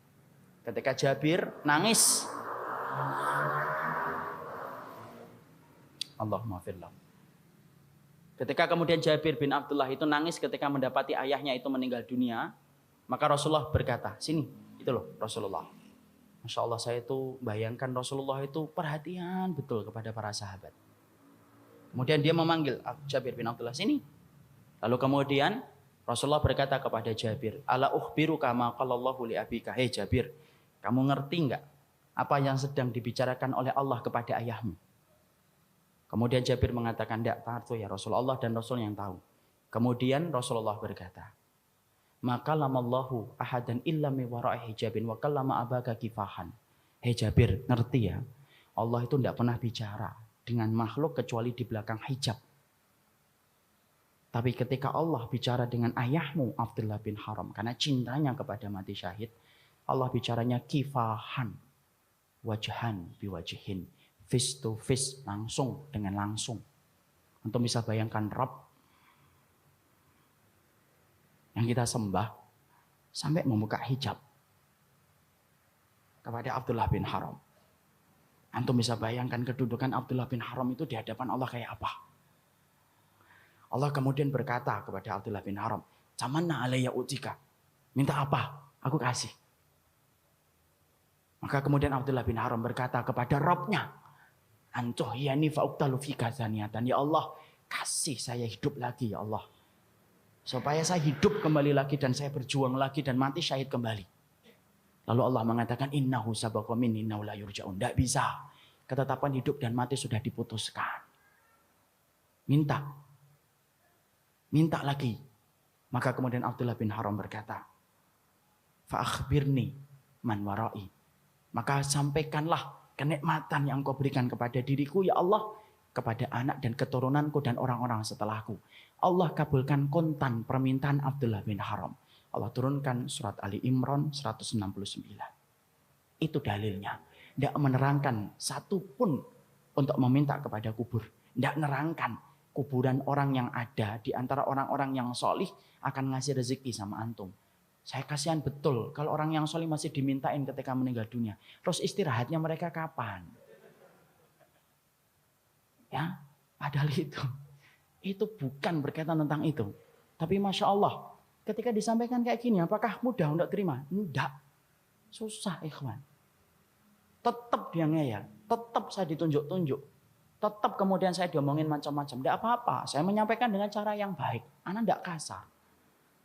Ketika Jabir nangis, Allahumma firlahu. Ketika kemudian Jabir bin Abdullah itu nangis ketika mendapati ayahnya itu meninggal dunia, maka Rasulullah berkata, sini, itu loh Rasulullah. Masya Allah, saya itu bayangkan Rasulullah itu perhatian betul kepada para sahabat. Kemudian dia memanggil Jabir bin Abdullah, sini. Lalu kemudian Rasulullah berkata kepada Jabir, ala ukhbiruka ma qalallahu li abika. Hei Jabir, kamu ngerti enggak apa yang sedang dibicarakan oleh Allah kepada ayahmu? Kemudian Jabir mengatakan, tidak tahu ya Rasulullah dan Rasul yang tahu. Kemudian Rasulullah berkata, maka lamallahu ahadan illa mi wara'i hijabin wa kallama abaka kifahan. Hei Jabir, ngerti ya? Allah itu tidak pernah bicara dengan makhluk kecuali di belakang hijab. Tapi ketika Allah bicara dengan ayahmu Abdullah bin Haram, karena cintanya kepada mati syahid, Allah bicaranya kifahan, wajhan biwajhin, face to face, langsung dengan langsung. Untuk bisa bayangkan Rabb yang kita sembah sampai membuka hijab kepada Abdullah bin Haram. Antum bisa bayangkan kedudukan Abdullah bin Haram itu di hadapan Allah kayak apa. Allah kemudian berkata kepada Abdullah bin Haram, "Tamanna alayya utika." Minta apa? Aku kasih. Maka kemudian Abdullah bin Haram berkata kepada Rabb-nya, "Antuhyani fa'uqtalu fika zaniyatan." Ya Allah, kasih saya hidup lagi ya Allah. Supaya saya hidup kembali lagi dan saya berjuang lagi dan mati syahid kembali. Lalu Allah mengatakan, "Innahu sabaqa minni innahu la yurja'un." Tidak bisa. Ketetapan hidup dan mati sudah diputuskan. Minta. Minta lagi. Maka kemudian Abdullah bin Haram berkata, "Fa'akhbirni man wara'i." Maka sampaikanlah kenikmatan yang kau berikan kepada diriku ya Allah, kepada anak dan keturunanku dan orang-orang setelahku. Allah kabulkan kontan permintaan Abdullah bin Haram. Allah turunkan surat Ali Imran 169. Itu dalilnya. Tidak menerangkan satu pun untuk meminta kepada kubur. Tidak menerangkan kuburan orang yang ada di antara orang-orang yang solih akan ngasih rezeki sama antum. Saya kasihan betul kalau orang yang solih masih dimintain ketika meninggal dunia. Terus istirahatnya mereka kapan? Ya, padahal itu bukan berkaitan tentang itu. Tapi Masya Allah, ketika disampaikan kayak gini, apakah mudah untuk terima? Tidak. Susah ikhwan. Tetap dia ngeyel, tetap saya ditunjuk-tunjuk. Tetap kemudian saya diomongin macam-macam. Tidak apa-apa, saya menyampaikan dengan cara yang baik. Ana tidak kasar.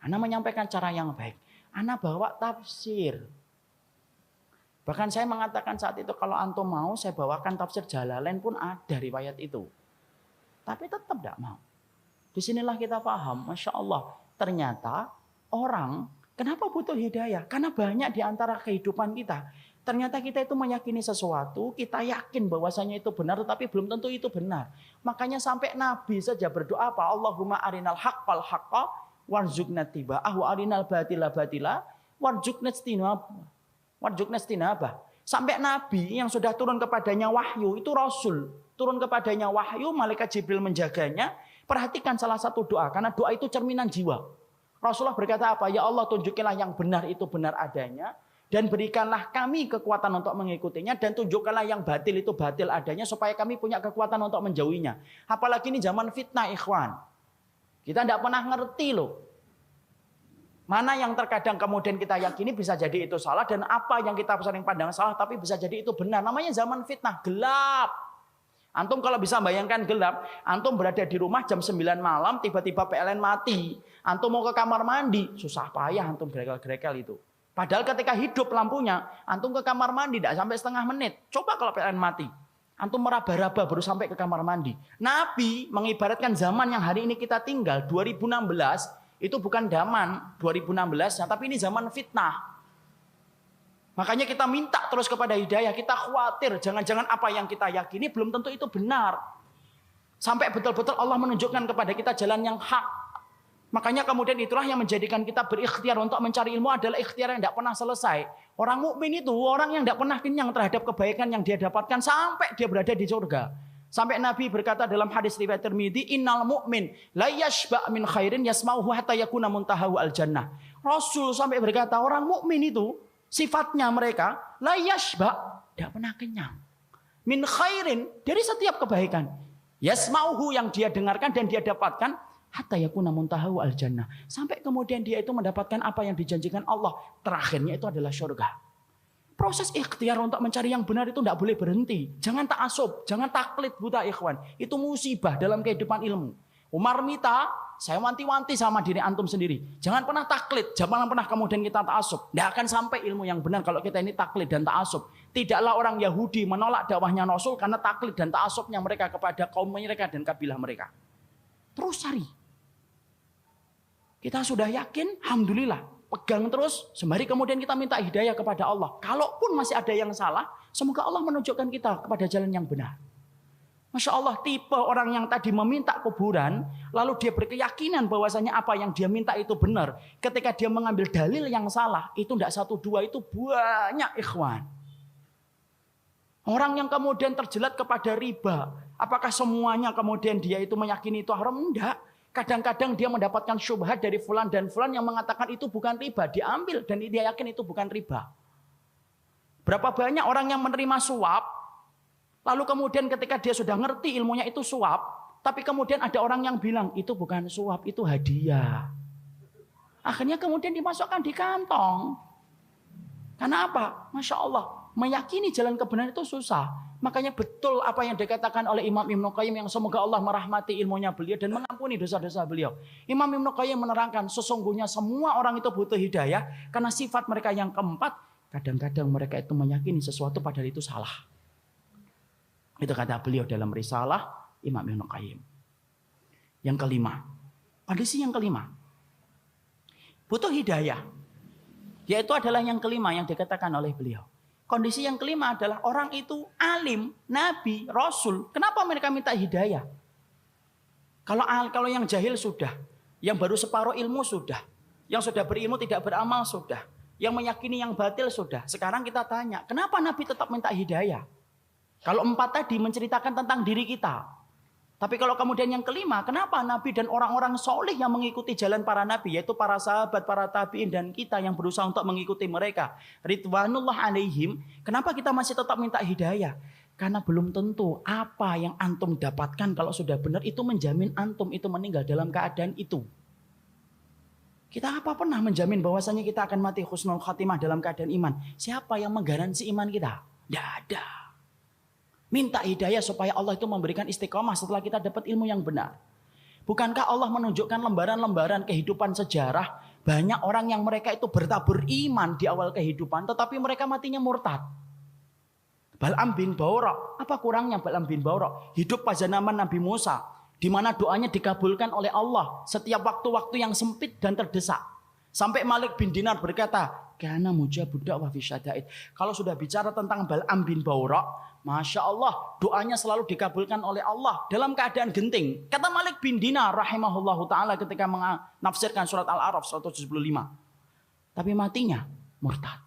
Ana menyampaikan cara yang baik. Ana bawa tafsir. Bahkan saya mengatakan saat itu kalau antum mau saya bawakan tafsir Jalalain pun ada riwayat itu. Tapi tetap tidak mau. Disinilah kita paham, Masya Allah. Ternyata orang kenapa butuh hidayah? Karena banyak di antara kehidupan kita Ternyata kita itu meyakini sesuatu, kita yakin bahwasanya itu benar, tetapi belum tentu itu benar. Makanya sampai Nabi saja berdoa apa? Allahumma arinal haqqal haqqa warzuqna tiba'ah wa arinal batila batila warzuqna istinabah. Sampai Nabi yang sudah turun kepadanya wahyu, itu Rasul. Turun kepadanya wahyu, malaikat Jibril menjaganya. Perhatikan salah satu doa, karena doa itu cerminan jiwa. Rasulullah berkata apa? Ya Allah, tunjukilah yang benar itu benar adanya. Dan berikanlah kami kekuatan untuk mengikutinya. Dan tunjukkanlah yang batil itu batil adanya. Supaya kami punya kekuatan untuk menjauhinya. Apalagi ini zaman fitnah, ikhwan. Kita tidak pernah ngerti loh. Mana yang terkadang kemudian kita yakini bisa jadi itu salah. Dan apa yang kita sering pandang salah tapi bisa jadi itu benar. Namanya zaman fitnah, gelap. Antum kalau bisa bayangkan gelap. Antum berada di rumah jam 9 malam. Tiba-tiba PLN mati. Antum mau ke kamar mandi. Susah payah antum grekel-grekel itu. Padahal ketika hidup lampunya, antum ke kamar mandi tidak sampai setengah menit. Coba kalau PLN mati. Antum meraba-raba baru sampai ke kamar mandi. Nabi mengibaratkan zaman yang hari ini kita tinggal, 2016, itu bukan zaman 2016, tapi ini zaman fitnah. Makanya kita minta terus kepada hidayah. Kita khawatir, jangan-jangan apa yang kita yakini belum tentu itu benar. Sampai betul-betul Allah menunjukkan kepada kita jalan yang hak. Makanya kemudian itulah yang menjadikan kita berikhtiar untuk mencari ilmu adalah ikhtiar yang tidak pernah selesai. Orang mukmin itu orang yang tidak pernah kenyang terhadap kebaikan yang dia dapatkan sampai dia berada di surga. Sampai Nabi berkata dalam hadis riwayat Tirmidzi, "Innal mu'min la yashba' min khairin yasma'uhu hatta yakuna muntahahu al-jannah." Rasul sampai berkata orang mukmin itu sifatnya mereka la yashba', tidak pernah kenyang. Min khairin, dari setiap kebaikan. Yasma'uhu, yang dia dengarkan dan dia dapatkan, hatta yakuna muntahahu al-jannah. Sampai kemudian dia itu mendapatkan apa yang dijanjikan Allah. Terakhirnya itu adalah surga. Proses ikhtiar untuk mencari yang benar itu tidak boleh berhenti. Jangan ta'assub, jangan taklid buta ikhwan. Itu musibah dalam kehidupan ilmu. Umar minta, saya wanti-wanti sama diri antum sendiri. Jangan pernah taklid, jangan pernah kemudian kita ta'assub. Tidak akan sampai ilmu yang benar kalau kita ini taklid dan ta'assub. Tidaklah orang Yahudi menolak dakwahnya Rasul karena taklid dan ta'assubnya mereka kepada kaum mereka dan kabilah mereka. Terus cari. Kita sudah yakin, alhamdulillah, pegang terus, sembari kemudian kita minta hidayah kepada Allah. Kalaupun masih ada yang salah, semoga Allah menunjukkan kita kepada jalan yang benar. Masya Allah, tipe orang yang tadi meminta kuburan, lalu dia berkeyakinan bahwasanya apa yang dia minta itu benar. Ketika dia mengambil dalil yang salah, itu tidak satu dua, itu banyak ikhwan. Orang yang kemudian terjelat kepada riba, apakah semuanya kemudian dia itu meyakini itu haram? Enggak. Kadang-kadang dia mendapatkan syubhat dari fulan dan fulan yang mengatakan itu bukan riba. Diambil dan dia yakin itu bukan riba. Berapa banyak orang yang menerima suap, lalu kemudian ketika dia sudah ngerti ilmunya itu suap, tapi kemudian ada orang yang bilang itu bukan suap, itu hadiah. Akhirnya kemudian dimasukkan di kantong. Karena apa? Masya Allah, meyakini jalan kebenaran itu susah. Makanya betul apa yang dikatakan oleh Imam Ibnu Qayyim yang semoga Allah merahmati ilmunya beliau dan mengampuni dosa-dosa beliau. Imam Ibnu Qayyim menerangkan sesungguhnya semua orang itu butuh hidayah karena sifat mereka yang keempat, kadang-kadang mereka itu meyakini sesuatu padahal itu salah. Itu kata beliau dalam risalah Imam Ibnu Qayyim. Yang kelima, kondisi yang kelima, butuh hidayah. Yaitu adalah yang kelima yang dikatakan oleh beliau. Kondisi yang kelima adalah orang itu alim, nabi, rasul. Kenapa mereka minta hidayah? Kalau yang jahil sudah, yang baru separuh ilmu sudah, yang sudah berilmu tidak beramal sudah, yang meyakini yang batil sudah. Sekarang kita tanya, kenapa nabi tetap minta hidayah? Kalau empat tadi menceritakan tentang diri kita. Tapi kalau kemudian yang kelima, kenapa Nabi dan orang-orang soleh yang mengikuti jalan para Nabi, yaitu para sahabat, para tabi'in, dan kita yang berusaha untuk mengikuti mereka, Ridwanullah alaihim, kenapa kita masih tetap minta hidayah? Karena belum tentu apa yang antum dapatkan kalau sudah benar itu menjamin antum itu meninggal dalam keadaan itu. Kita apa pernah menjamin bahwasanya kita akan mati husnul khatimah dalam keadaan iman? Siapa yang menggaransi iman kita? Tidak ada. Minta hidayah supaya Allah itu memberikan istiqomah setelah kita dapat ilmu yang benar. Bukankah Allah menunjukkan lembaran-lembaran kehidupan sejarah, banyak orang yang mereka itu bertabur iman di awal kehidupan, tetapi mereka matinya murtad. Bal'am bin Ba'urah, apa kurangnya Bal'am bin Ba'urah? Hidup pada zaman Nabi Musa, di mana doanya dikabulkan oleh Allah setiap waktu-waktu yang sempit dan terdesak. Sampai Malik bin Dinar berkata, kana mujabud da'wah fi syada'id. Kalau sudah bicara tentang Bal'am bin Bawra, Masya Allah, doanya selalu dikabulkan oleh Allah dalam keadaan genting. Kata Malik bin Dinar rahimahullahu ta'ala ketika menafsirkan surat Al-A'raf 175. Tapi matinya murtad.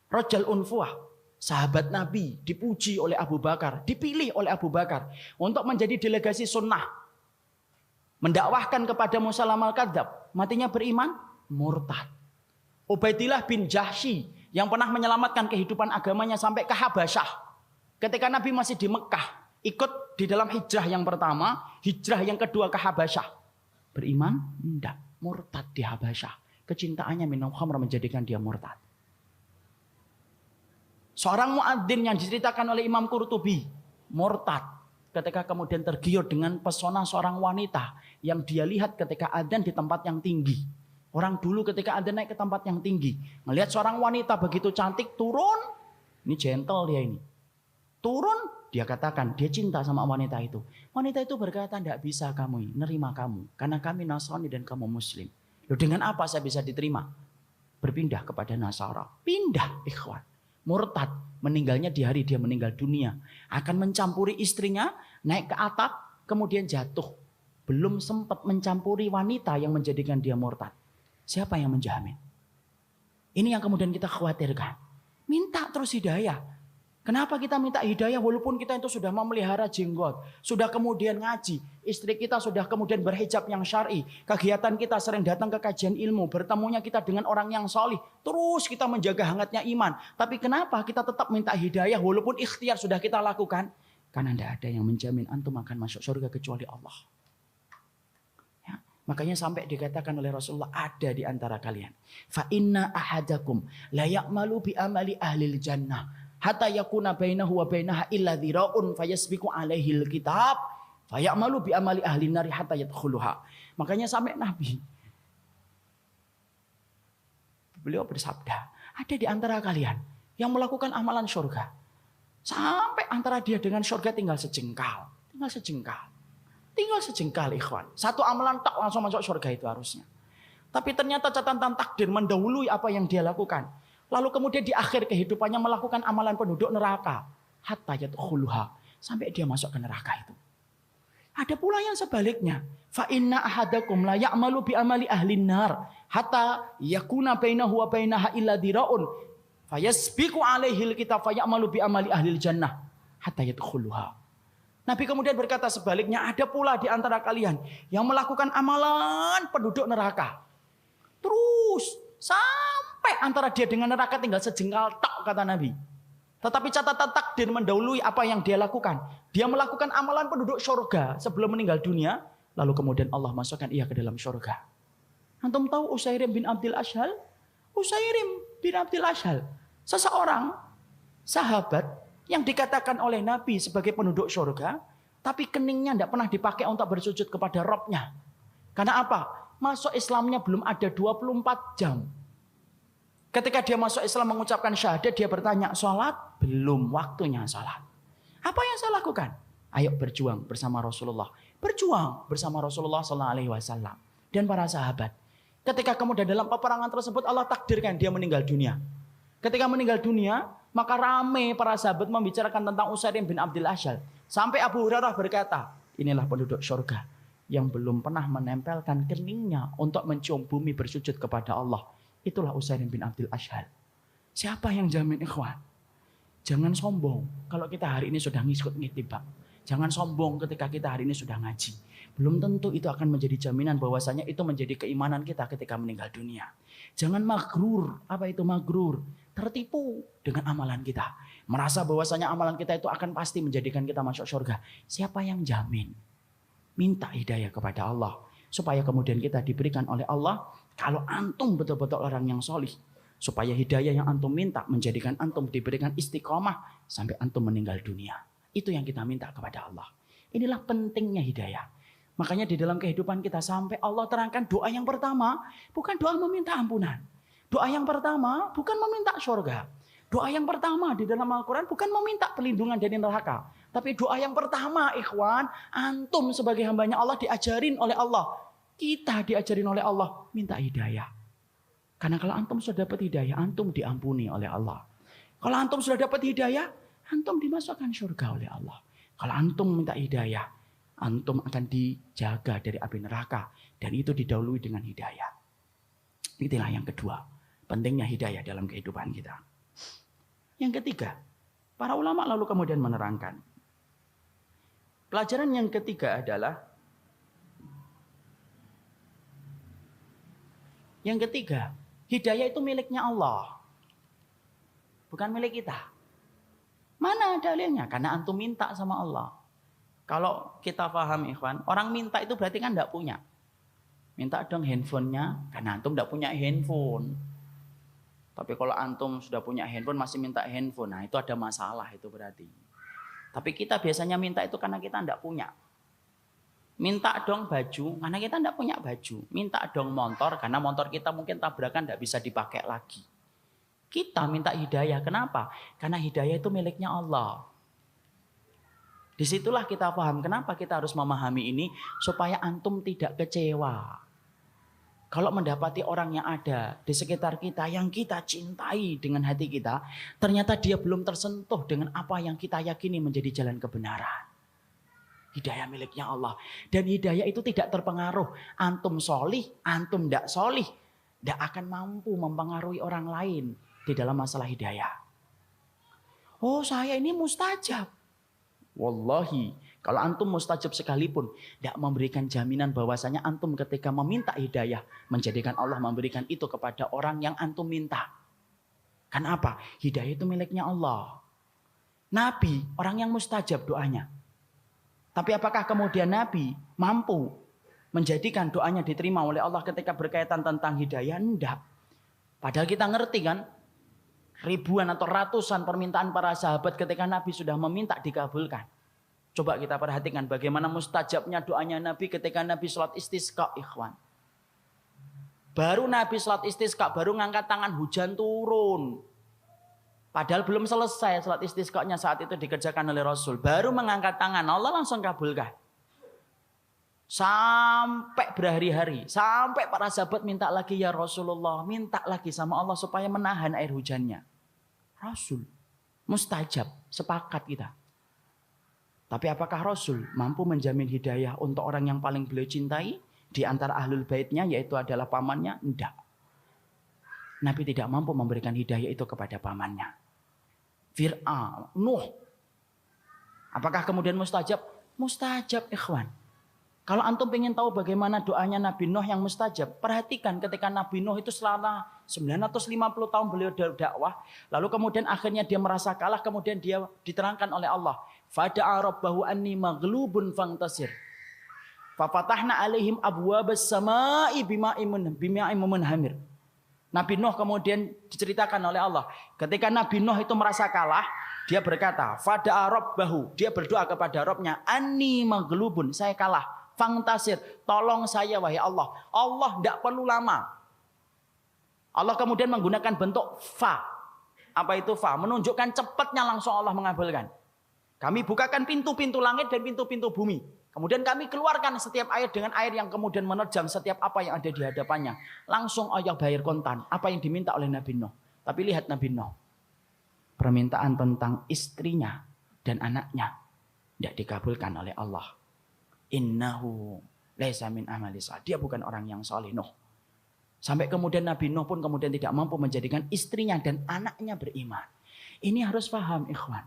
Rajal Unfuah, sahabat Nabi, dipuji oleh Abu Bakar, dipilih oleh Abu Bakar untuk menjadi delegasi sunnah, mendakwahkan kepada Musailamah al-Kadzab. Matinya beriman, murtad. Ubaidillah bin Jahsy yang pernah menyelamatkan kehidupan agamanya sampai ke Habasyah. Ketika Nabi masih di Mekah, ikut di dalam hijrah yang pertama, hijrah yang kedua ke Habasyah. Beriman? Tidak, murtad di Habasyah. Kecintaannya minum khamr menjadikan dia murtad. Seorang muadzin yang diceritakan oleh Imam Qurtubi, murtad ketika kemudian tergiur dengan pesona seorang wanita yang dia lihat ketika adzan di tempat yang tinggi. Orang dulu ketika adzan naik ke tempat yang tinggi, melihat seorang wanita begitu cantik turun, ini gentle dia ini. Turun, dia katakan dia cinta sama wanita itu. Wanita itu berkata, tidak bisa kamu nerima kamu karena kami Nasrani dan kamu Muslim. Loh, dengan apa saya bisa diterima? Berpindah kepada Nasara. Pindah, ikhwan. Murtad, meninggalnya di hari dia meninggal dunia. Akan mencampuri istrinya, naik ke atap, kemudian jatuh. Belum sempat mencampuri wanita yang menjadikan dia murtad. Siapa yang menjamin? Ini yang kemudian kita khawatirkan. Minta terus hidayah. Kenapa kita minta hidayah walaupun kita itu sudah memelihara jenggot, sudah kemudian ngaji, istri kita sudah kemudian berhijab yang syar'i, kegiatan kita sering datang ke kajian ilmu, bertemunya kita dengan orang yang solih, terus kita menjaga hangatnya iman. Tapi kenapa kita tetap minta hidayah walaupun ikhtiar sudah kita lakukan? Karena tidak ada yang menjamin antum akan masuk surga kecuali Allah. Ya, makanya sampai dikatakan oleh Rasulullah, ada di antara kalian. Fa inna ahadakum la ya'malu bi amali ahlil jannah. Hatta yakuna bainahu wa bainaha illa dhira'un fayasbiqu alaihi alkitab fayamalu bi amali ahli nari hatta yadkhuluha. Makanya sampai Nabi beliau bersabda, ada di antara kalian yang melakukan amalan surga sampai antara dia dengan surga tinggal sejengkal, tinggal sejengkal ikhwan. Satu amalan tak langsung masuk surga itu harusnya. Tapi ternyata catatan takdir mendahului apa yang dia lakukan. Lalu kemudian di akhir kehidupannya melakukan amalan penduduk neraka. Hatta yadkhuluha. Sampai dia masuk ke neraka itu. Ada pula yang sebaliknya. Fa inna ahadakum la ya'malu bi amali ahlin nar. Hatta yakuna bainahu wa bainaha illa dira'un. Fayasbiqu alaihil kitab fayamalu bi amali ahlil jannah. Hatta yadkhuluha. Nabi kemudian berkata sebaliknya. Ada pula di antara kalian yang melakukan amalan penduduk neraka. Terus sampai antara dia dengan neraka tinggal sejengkal tok, kata Nabi. Tetapi catatan takdir mendahului apa yang dia lakukan. Dia melakukan amalan penduduk surga sebelum meninggal dunia. Lalu kemudian Allah masukkan ia ke dalam surga. Antum tahu Usairim bin Abdil Ashhal? Usairim bin Abdil Ashhal, seseorang sahabat yang dikatakan oleh Nabi sebagai penduduk surga. Tapi keningnya tidak pernah dipakai untuk bersujud kepada Rabbnya. Karena apa? Masuk Islamnya belum ada 24 jam. Ketika dia masuk Islam mengucapkan syahadat, dia bertanya, sholat? Belum waktunya sholat. Apa yang saya lakukan? Ayo berjuang bersama Rasulullah. Berjuang bersama Rasulullah SAW dan para sahabat. Ketika kemudian dalam peperangan tersebut Allah takdirkan dia meninggal dunia. Ketika meninggal dunia, maka rame para sahabat membicarakan tentang Usairim bin Abdil Ashhal. Sampai Abu Hurairah berkata, inilah penduduk surga yang belum pernah menempelkan keningnya untuk mencium bumi bersujud kepada Allah. Itulah Usairim bin Abdil Ashhal. Siapa yang jamin ikhwan? Jangan sombong kalau kita hari ini sudah ngikut-ngitibak. Jangan sombong ketika kita hari ini sudah ngaji. Belum tentu itu akan menjadi jaminan bahwasanya itu menjadi keimanan kita ketika meninggal dunia. Jangan magrur. Apa itu magrur? Tertipu dengan amalan kita. Merasa bahwasanya amalan kita itu akan pasti menjadikan kita masuk surga. Siapa yang jamin? Minta hidayah kepada Allah. Supaya kemudian kita diberikan oleh Allah. Kalau antum betul-betul orang yang solih. Supaya hidayah yang antum minta menjadikan antum diberikan istiqomah. Sampai antum meninggal dunia. Itu yang kita minta kepada Allah. Inilah pentingnya hidayah. Makanya di dalam kehidupan kita sampai Allah terangkan doa yang pertama. Bukan doa meminta ampunan. Doa yang pertama bukan meminta surga. Doa yang pertama di dalam Al-Quran bukan meminta perlindungan dari neraka. Tapi doa yang pertama ikhwan, antum sebagai hambanya Allah diajarin oleh Allah. Kita diajarin oleh Allah, minta hidayah. Karena kalau antum sudah dapat hidayah, antum diampuni oleh Allah. Kalau antum sudah dapat hidayah, antum dimasukkan surga oleh Allah. Kalau antum minta hidayah, antum akan dijaga dari api neraka. Dan itu didahului dengan hidayah. Itulah yang kedua. Pentingnya hidayah dalam kehidupan kita. Yang ketiga, para ulama lalu kemudian menerangkan. Pelajaran yang ketiga adalah hidayah itu miliknya Allah. Bukan milik kita. Mana dalilnya? Karena antum minta sama Allah. Kalau kita paham ikhwan, orang minta itu berarti kan tidak punya. Minta dong handphonenya, karena antum tidak punya handphone. Tapi kalau antum sudah punya handphone masih minta handphone, nah itu ada masalah itu berarti. Tapi kita biasanya minta itu karena kita tidak punya. Minta dong baju, karena kita tidak punya baju. Minta dong motor, karena motor kita mungkin tabrakan tidak bisa dipakai lagi. Kita minta hidayah, kenapa? Karena hidayah itu miliknya Allah. Disitulah kita paham kenapa kita harus memahami ini, supaya antum tidak kecewa. Kalau mendapati orang yang ada di sekitar kita, yang kita cintai dengan hati kita, ternyata dia belum tersentuh dengan apa yang kita yakini menjadi jalan kebenaran. Hidayah miliknya Allah. Dan hidayah itu tidak terpengaruh. Antum solih, antum tidak solih. Tidak akan mampu mempengaruhi orang lain di dalam masalah hidayah. Oh, saya ini mustajab. Wallahi, kalau antum mustajab sekalipun, tidak memberikan jaminan bahwasanya antum ketika meminta hidayah, menjadikan Allah memberikan itu kepada orang yang antum minta. Kan apa? Hidayah itu miliknya Allah. Nabi, orang yang mustajab doanya. Tapi apakah kemudian Nabi mampu menjadikan doanya diterima oleh Allah ketika berkaitan tentang hidayah? Tidak. Padahal kita ngerti kan, ribuan atau ratusan permintaan para sahabat ketika Nabi sudah meminta dikabulkan. Coba kita perhatikan bagaimana mustajabnya doanya Nabi ketika Nabi sholat istisqa, ikhwan. Baru Nabi sholat istisqa, baru ngangkat tangan, hujan turun. Padahal belum selesai sholat istisqa-nya saat itu dikerjakan oleh Rasul. Baru mengangkat tangan, Allah langsung kabulkan. Sampai berhari-hari, sampai para sahabat minta lagi, ya Rasulullah, minta lagi sama Allah supaya menahan air hujannya. Rasul, mustajab, sepakat kita. Tapi apakah Rasul mampu menjamin hidayah untuk orang yang paling beliau cintai di antara ahlul baitnya, yaitu adalah pamannya? Tidak. Nabi tidak mampu memberikan hidayah itu kepada pamannya. Fir'aun, Nuh. Apakah kemudian mustajab? Mustajab, ikhwan. Kalau antum ingin tahu bagaimana doanya Nabi Nuh yang mustajab, perhatikan ketika Nabi Nuh itu selama 950 tahun beliau dakwah, lalu kemudian akhirnya dia merasa kalah, kemudian dia diterangkan oleh Allah, fada'a rabbahu anni maghlubun fantasir. Fafatahna alaihim abwabas sama'i bima'im munhamir. Nabi Nuh kemudian diceritakan oleh Allah, ketika Nabi Nuh itu merasa kalah, dia berkata, fada'a rabbahu, dia berdoa kepada Rabbnya, anni maghlubun, saya kalah. Fantasir, tolong saya wahai Allah. Allah tidak perlu lama. Allah kemudian menggunakan bentuk fa. Apa itu fa? Menunjukkan cepatnya langsung Allah mengabulkan. Kami bukakan pintu-pintu langit dan pintu-pintu bumi. Kemudian kami keluarkan setiap air dengan air yang kemudian menerjang setiap apa yang ada di hadapannya. Langsung Allah bayar kontan. Apa yang diminta oleh Nabi Nuh. Tapi lihat Nabi Nuh. Permintaan tentang istrinya dan anaknya tidak dikabulkan oleh Allah. Innahu laisa min amali salih. Dia bukan orang yang saleh, Nuh. Sampai kemudian Nabi Nuh pun kemudian tidak mampu menjadikan istrinya dan anaknya beriman. Ini harus paham, ikhwan.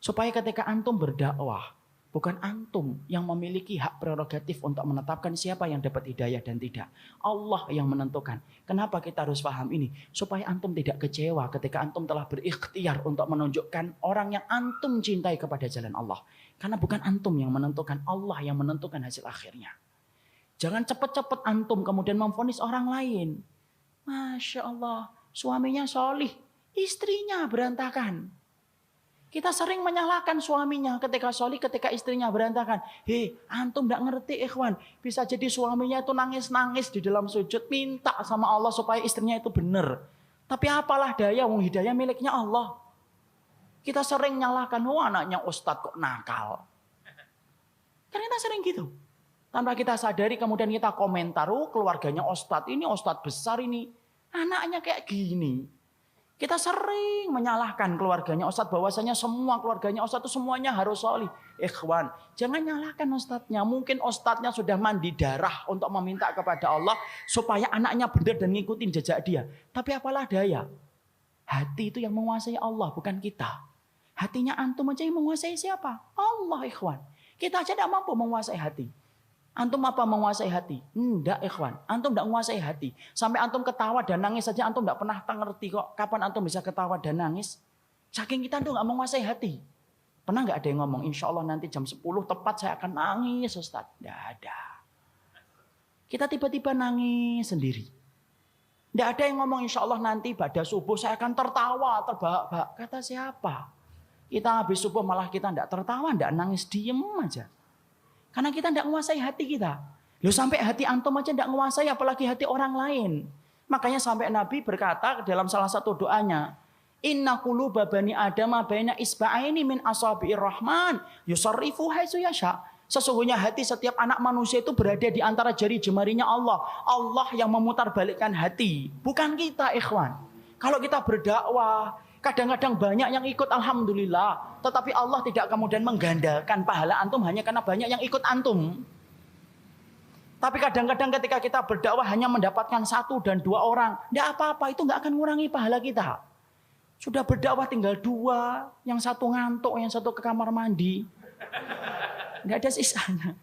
Supaya ketika antum berdakwah, bukan antum yang memiliki hak prerogatif untuk menetapkan siapa yang dapat hidayah dan tidak. Allah yang menentukan. Kenapa kita harus paham ini? Supaya antum tidak kecewa ketika antum telah berikhtiar untuk menunjukkan orang yang antum cintai kepada jalan Allah. Karena bukan antum yang menentukan, Allah yang menentukan hasil akhirnya. Jangan cepat-cepat antum kemudian memvonis orang lain. Masya Allah, suaminya solih, istrinya berantakan. Kita sering menyalahkan suaminya ketika solih, ketika istrinya berantakan. Hei, antum gak ngerti ikhwan. Bisa jadi suaminya itu nangis-nangis di dalam sujud. Minta sama Allah supaya istrinya itu benar. Tapi apalah daya, wong hidayah miliknya Allah. Kita sering nyalahkan, anaknya ustadz kok nakal. Karena kita sering gitu. Tanpa kita sadari kemudian kita komentar, keluarganya ustadz, ini ustadz besar ini. Anaknya kayak gini. Kita sering menyalahkan keluarganya Ustadz, bahwasanya semua keluarganya Ustadz itu semuanya harus solih. Ikhwan, jangan nyalahkan Ustadznya. Mungkin Ustadznya sudah mandi darah untuk meminta kepada Allah supaya anaknya benar dan ngikutin jejak dia. Tapi apalah daya, hati itu yang menguasai Allah, bukan kita. Hatinya antum aja yang menguasai siapa? Allah, ikhwan. Kita aja tidak mampu menguasai hati. Antum apa menguasai hati? Enggak, ikhwan. Antum enggak menguasai hati. Sampai antum ketawa dan nangis saja antum enggak pernah ngerti kok kapan antum bisa ketawa dan nangis. Saking kita tuh enggak menguasai hati. Pernah enggak ada yang ngomong, insya Allah nanti jam 10 tepat saya akan nangis Ustaz? Enggak ada. Kita tiba-tiba nangis sendiri. Enggak ada yang ngomong, insya Allah nanti pada subuh saya akan tertawa, terbahak-bahak. Kata siapa? Kita habis subuh malah kita enggak tertawa, enggak nangis, diem aja. Karena kita tidak menguasai hati kita. Loh, sampai hati antum aja tidak menguasai, apalagi hati orang lain. Makanya sampai Nabi berkata dalam salah satu doanya, Inna quluba bani adama baina isba'aini min asabi'ir rahman yusarrifu haitsu yasha. Sesungguhnya hati setiap anak manusia itu berada di antara jari jemarinya Allah. Allah yang memutarbalikkan hati, bukan kita, ikhwan. Kalau kita berdakwah, kadang-kadang banyak yang ikut, alhamdulillah. Tetapi Allah tidak kemudian menggandakan pahala antum hanya karena banyak yang ikut antum. Tapi kadang-kadang ketika kita berdakwah hanya mendapatkan 1 dan 2 orang, tidak apa-apa, itu nggak akan mengurangi pahala kita. Sudah berdakwah tinggal 2, yang 1 ngantuk, yang 1 ke kamar mandi. Nggak ada sisanya.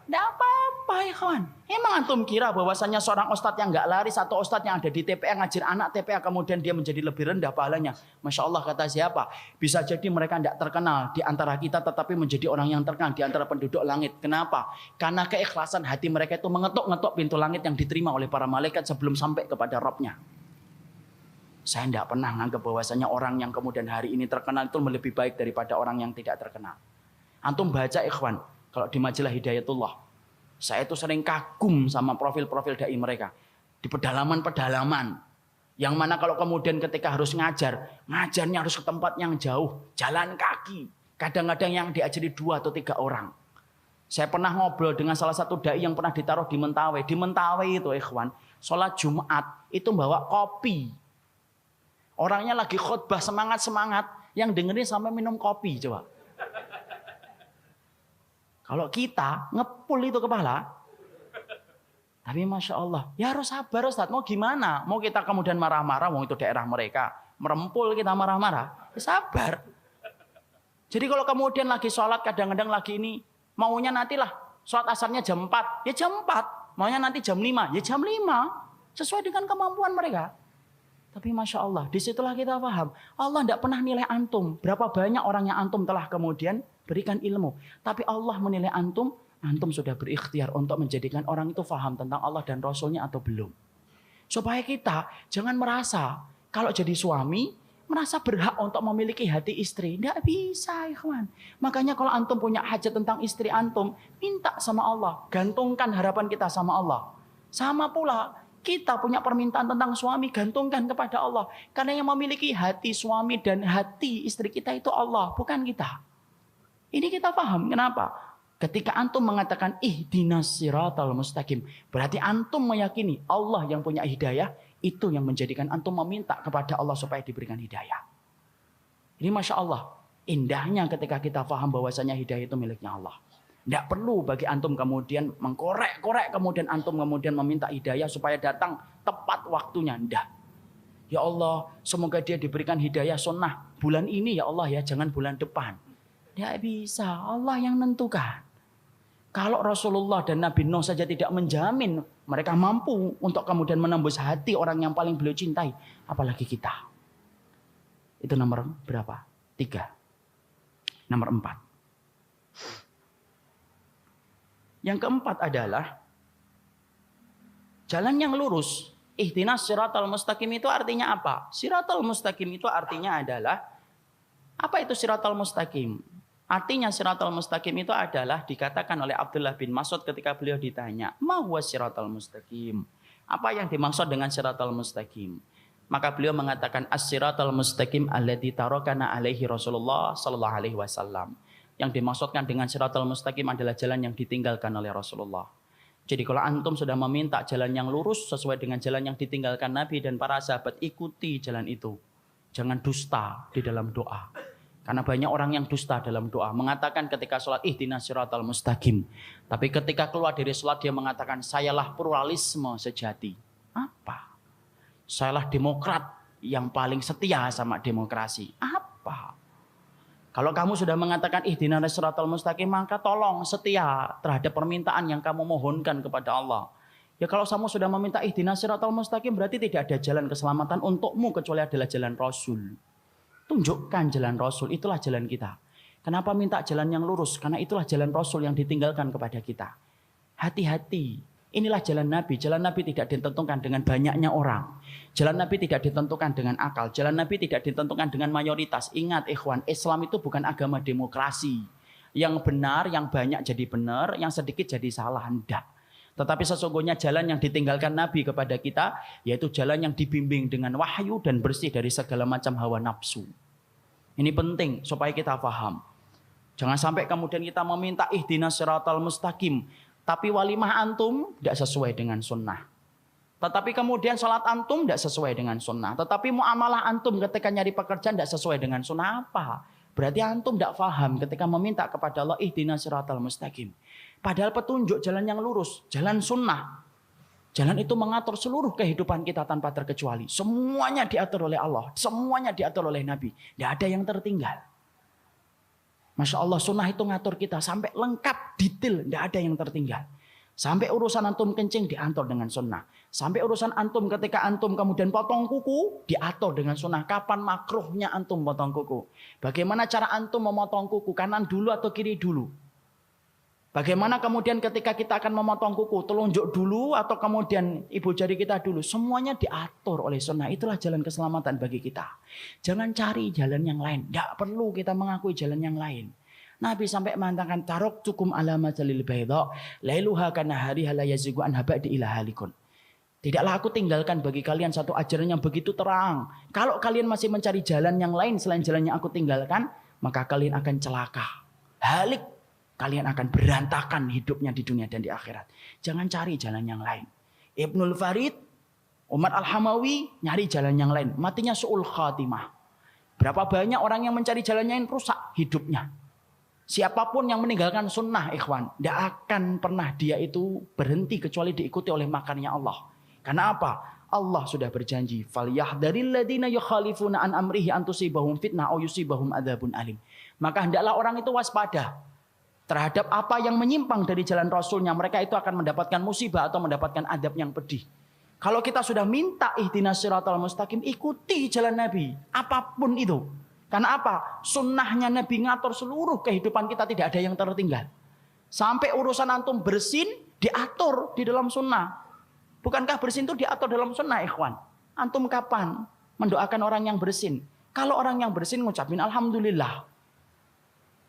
Tidak apa-apa, ya kawan. Emang antum kira bahwasannya seorang ustadz yang nggak lari, satu ustadz yang ada di TPA ngajar anak TPA kemudian dia menjadi lebih rendah pahalanya? Masya Allah, kata siapa? Bisa jadi mereka tidak terkenal di antara kita tetapi menjadi orang yang terkenal di antara penduduk langit. Kenapa? Karena keikhlasan hati mereka itu mengetuk-ngetuk pintu langit yang diterima oleh para malaikat sebelum sampai kepada Rabbnya. Saya tidak pernah menganggap bahwasanya orang yang kemudian hari ini terkenal itu lebih baik daripada orang yang tidak terkenal. Antum baca, ikhwan, kalau di majalah Hidayatullah, saya itu sering kagum sama profil-profil dai mereka. Di pedalaman-pedalaman. Yang mana kalau kemudian ketika harus ngajarnya harus ke tempat yang jauh. Jalan kaki. Kadang-kadang yang diajari 2 atau 3 orang. Saya pernah ngobrol dengan salah satu dai yang pernah ditaruh di Mentawai. Di Mentawai itu, ikhwan, sholat Jumat itu bawa kopi. Orangnya lagi khutbah semangat-semangat. Yang dengerin sampai minum kopi, coba. Kalau kita ngepul itu kepala, tapi Masya Allah, ya harus sabar Ustaz, mau gimana? Mau kita kemudian marah-marah, mau itu daerah mereka, merempul kita marah-marah, ya sabar. Jadi kalau kemudian lagi sholat, kadang-kadang lagi ini, maunya nantilah, sholat asarnya jam 4, ya jam 4. Maunya nanti jam 5, ya jam 5. Sesuai dengan kemampuan mereka. Tapi Masya Allah, disitulah kita paham. Allah tidak pernah nilai antum. Berapa banyak orang yang antum telah kemudian berikan ilmu. Tapi Allah menilai antum, antum sudah berikhtiar untuk menjadikan orang itu paham tentang Allah dan Rasulnya atau belum. Supaya kita jangan merasa, kalau jadi suami, merasa berhak untuk memiliki hati istri. Tidak bisa, ikhwan. Makanya kalau antum punya hajat tentang istri antum, minta sama Allah. Gantungkan harapan kita sama Allah. Sama pula, kita punya permintaan tentang suami, gantungkan kepada Allah. Karena yang memiliki hati suami dan hati istri kita itu Allah, bukan kita. Ini kita paham. Kenapa? Ketika antum mengatakan ihdinas siratal mustaqim, berarti antum meyakini Allah yang punya hidayah, itu yang menjadikan antum meminta kepada Allah supaya diberikan hidayah. Ini Masya Allah, indahnya ketika kita paham bahwasanya hidayah itu miliknya Allah. Tidak perlu bagi antum kemudian mengkorek-korek, kemudian antum kemudian meminta hidayah supaya datang tepat waktunya. Tidak. Ya Allah, semoga dia diberikan hidayah sunnah bulan ini ya Allah ya, jangan bulan depan. Tidak bisa, Allah yang menentukan. Kalau Rasulullah dan Nabi Nuh saja tidak menjamin mereka mampu untuk kemudian menembus hati orang yang paling beliau cintai, apalagi kita. Itu nomor berapa? 3. Nomor 4. Yang keempat adalah jalan yang lurus. Ihdinas siratal mustaqim itu artinya apa? Siratal mustaqim itu artinya adalah, apa itu siratal mustaqim? Artinya siratal mustaqim itu adalah dikatakan oleh Abdullah bin Mas'ud ketika beliau ditanya, "Ma huwa siratal mustaqim?" Apa yang dimaksud dengan siratal mustaqim? Maka beliau mengatakan as-siratal mustaqim alladzi tarakana alaihi Rasulullah sallallahu alaihi wasallam. Yang dimaksudkan dengan siratal mustaqim adalah jalan yang ditinggalkan oleh Rasulullah. Jadi kalau antum sudah meminta jalan yang lurus sesuai dengan jalan yang ditinggalkan Nabi dan para sahabat, ikuti jalan itu. Jangan dusta di dalam doa. Karena banyak orang yang dusta dalam doa. Mengatakan ketika sholat, ihdinas siratal mustaqim. Tapi ketika keluar dari sholat dia mengatakan, sayalah pluralisme sejati. Apa? Sayalah demokrat yang paling setia sama demokrasi. Apa? Kalau kamu sudah mengatakan ihdinas siratal mustaqim, maka tolong setia terhadap permintaan yang kamu mohonkan kepada Allah. Ya kalau kamu sudah meminta ihdinas siratal mustaqim, berarti tidak ada jalan keselamatan untukmu kecuali adalah jalan Rasul. Tunjukkan jalan Rasul, itulah jalan kita. Kenapa minta jalan yang lurus? Karena itulah jalan Rasul yang ditinggalkan kepada kita. Hati-hati. Inilah jalan Nabi. Jalan Nabi tidak ditentukan dengan banyaknya orang. Jalan Nabi tidak ditentukan dengan akal. Jalan Nabi tidak ditentukan dengan mayoritas. Ingat ikhwan, Islam itu bukan agama demokrasi. Yang benar, yang banyak jadi benar, yang sedikit jadi salah. Tidak. Tetapi sesungguhnya jalan yang ditinggalkan Nabi kepada kita, yaitu jalan yang dibimbing dengan wahyu dan bersih dari segala macam hawa nafsu. Ini penting supaya kita paham. Jangan sampai kemudian kita meminta ihdinas siratal mustaqim, tapi walimah antum tidak sesuai dengan sunnah. Tetapi kemudian sholat antum tidak sesuai dengan sunnah. Tetapi muamalah antum ketika nyari pekerjaan tidak sesuai dengan sunnah apa? Berarti antum tidak paham ketika meminta kepada Allah ihdinas siratal mustaqim. Padahal petunjuk jalan yang lurus, jalan sunnah. Jalan itu mengatur seluruh kehidupan kita tanpa terkecuali. Semuanya diatur oleh Allah, semuanya diatur oleh Nabi. Tidak ada yang tertinggal. Masya Allah, sunnah itu ngatur kita sampai lengkap, detail, tidak ada yang tertinggal. Sampai urusan antum kencing diatur dengan sunnah. Sampai urusan antum ketika antum kemudian potong kuku, diatur dengan sunnah. Kapan makruhnya antum potong kuku? Bagaimana cara antum memotong kuku, kanan dulu atau kiri dulu? Bagaimana kemudian ketika kita akan memotong kuku, telunjuk dulu atau kemudian ibu jari kita dulu? Semuanya diatur oleh sunnah. Itulah jalan keselamatan bagi kita. Jangan cari jalan yang lain. Tidak perlu kita mengakui jalan yang lain. Nabi sampai mengatakan taraktukum ala majalil baydha lailuha kanahariha la yazigu anha ba'di ila halikun. Tidaklah aku tinggalkan bagi kalian satu ajaran yang begitu terang. Kalau kalian masih mencari jalan yang lain selain jalan yang aku tinggalkan, maka kalian akan celaka. Halik. Kalian akan berantakan hidupnya di dunia dan di akhirat. Jangan cari jalan yang lain. Ibnul Farid, Umar Al-Hamawi nyari jalan yang lain. Matinya su'ul khatimah. Berapa banyak orang yang mencari jalan yang lain rusak hidupnya. Siapapun yang meninggalkan sunnah ikhwan, tidak akan pernah dia itu berhenti kecuali diikuti oleh makannya Allah. Karena apa? Allah sudah berjanji, "Falyahdharil ladzina yukhalifuna an amrihi an tusibahum fitnah aw yusibahum adzabun alim." Maka hendaklah orang itu waspada terhadap apa yang menyimpang dari jalan Rasulnya. Mereka itu akan mendapatkan musibah atau mendapatkan adab yang pedih. Kalau kita sudah minta ihdinas siratal mustaqim, ikuti jalan Nabi. Apapun itu. Karena apa? Sunnahnya Nabi ngatur seluruh kehidupan kita, tidak ada yang tertinggal. Sampai urusan antum bersin, diatur di dalam sunnah. Bukankah bersin itu diatur dalam sunnah ikhwan? Antum kapan mendoakan orang yang bersin? Kalau orang yang bersin ngucapin alhamdulillah.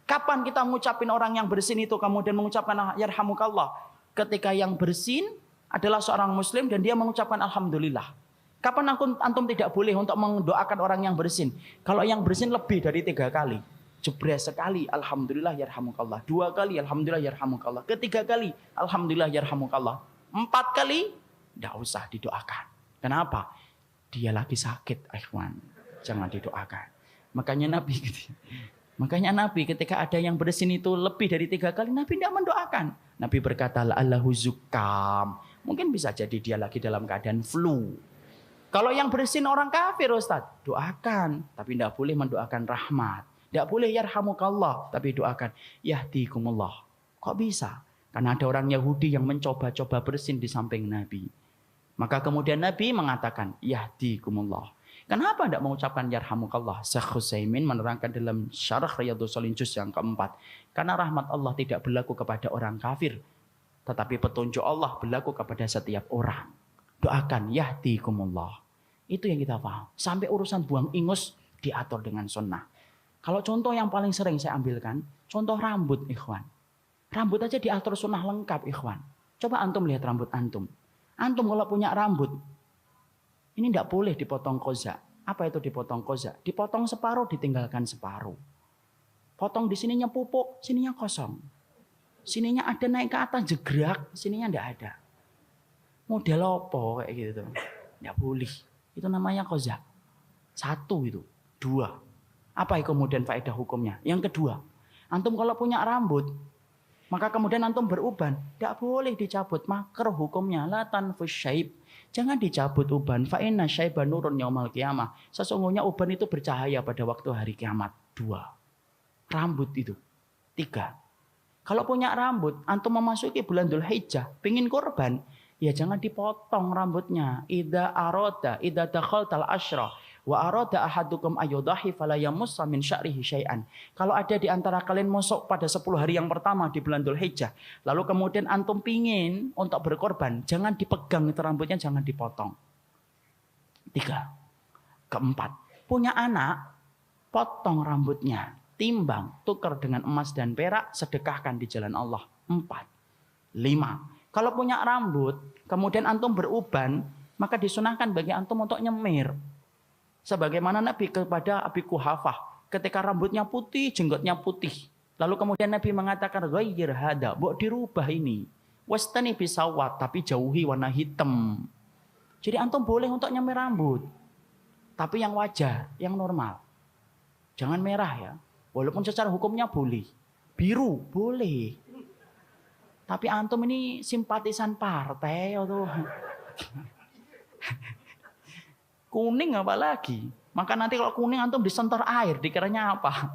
Kapan kita mengucapin orang yang bersin itu kemudian mengucapkan yarhamukallah? Ketika yang bersin adalah seorang muslim dan dia mengucapkan alhamdulillah. Kapan antum tidak boleh untuk mendoakan orang yang bersin? Kalau yang bersin lebih dari 3 kali. Jebres sekali alhamdulillah yarhamukallah. 2 kali alhamdulillah yarhamukallah. 3 kali alhamdulillah yarhamukallah. 4 kali tidak usah didoakan. Kenapa? Dia lagi sakit ikhwan. Jangan didoakan. Makanya Nabi ketika ada yang bersin itu lebih dari 3 kali, Nabi tidak mendoakan. Nabi berkata, la'allahu zukam. Mungkin bisa jadi dia lagi dalam keadaan flu. Kalau yang bersin orang kafir Ustaz, doakan. Tapi tidak boleh mendoakan rahmat. Tidak boleh yarhamukallah. Tapi doakan yahdikumullah. Kok bisa? Karena ada orang Yahudi yang mencoba-coba bersin di samping Nabi. Maka kemudian Nabi mengatakan yahdikumullah. Kenapa tidak mengucapkan yarhamukallah? Syekh Utsaimin menerangkan dalam Syarah Riyadhus Shalihin juz yang keempat. Karena rahmat Allah tidak berlaku kepada orang kafir. Tetapi petunjuk Allah berlaku kepada setiap orang. Doakan yahdikumullah. Itu yang kita paham. Sampai urusan buang ingus diatur dengan sunnah. Kalau contoh yang paling sering saya ambilkan, contoh rambut ikhwan. Rambut aja diatur sunnah lengkap ikhwan. Coba antum lihat rambut antum. Antum kalau punya rambut, ini tidak boleh dipotong koza. Apa itu dipotong koza? Dipotong separuh, ditinggalkan separuh. Potong di sininya pupuk, sininya kosong. Sininya ada naik ke atas jegrak, sininya enggak ada. Model apa kayak gitu. Enggak boleh. Itu namanya qazak. 1 itu. 2. Apa kemudian faedah hukumnya? Yang kedua, antum kalau punya rambut, maka kemudian antum beruban, enggak boleh dicabut. Makruh hukumnya, la tanfus syaib. Jangan dicabut uban. Fa inna syaiba nurun yaumal qiyamah. Sesungguhnya uban itu bercahaya pada waktu hari kiamat. 2. Rambut itu. 3. Kalau punya rambut, antum memasuki bulan Dzulhijjah, pengin kurban, ya jangan dipotong rambutnya. Idza dakhaltal asyra wa arada ahadukum ayyudahi fala yamussa min sya'rihi syai'an. Kalau ada di antara kalian masuk pada 10 hari yang pertama di bulan Dzulhijjah, lalu kemudian antum pingin untuk berkorban, jangan dipegang itu rambutnya, jangan dipotong. 3. Keempat, punya anak, potong rambutnya. Timbang, tukar dengan emas dan perak, sedekahkan di jalan Allah. 4. 5. Kalau punya rambut, kemudian antum beruban, maka disunahkan bagi antum untuk nyemir. Sebagaimana Nabi kepada Abi Quhafah, ketika rambutnya putih, jenggotnya putih. Lalu kemudian Nabi mengatakan, ghayyir hada, buat dirubah ini. Wastani bisawat, tapi jauhi warna hitam. Jadi antum boleh untuk nyemir rambut. Tapi yang wajar, yang normal. Jangan merah ya. Walaupun secara hukumnya boleh. Biru boleh. Tapi antum ini simpatisan partai atau kuning apalagi. Maka nanti kalau kuning antum disentor air, dikiranya apa?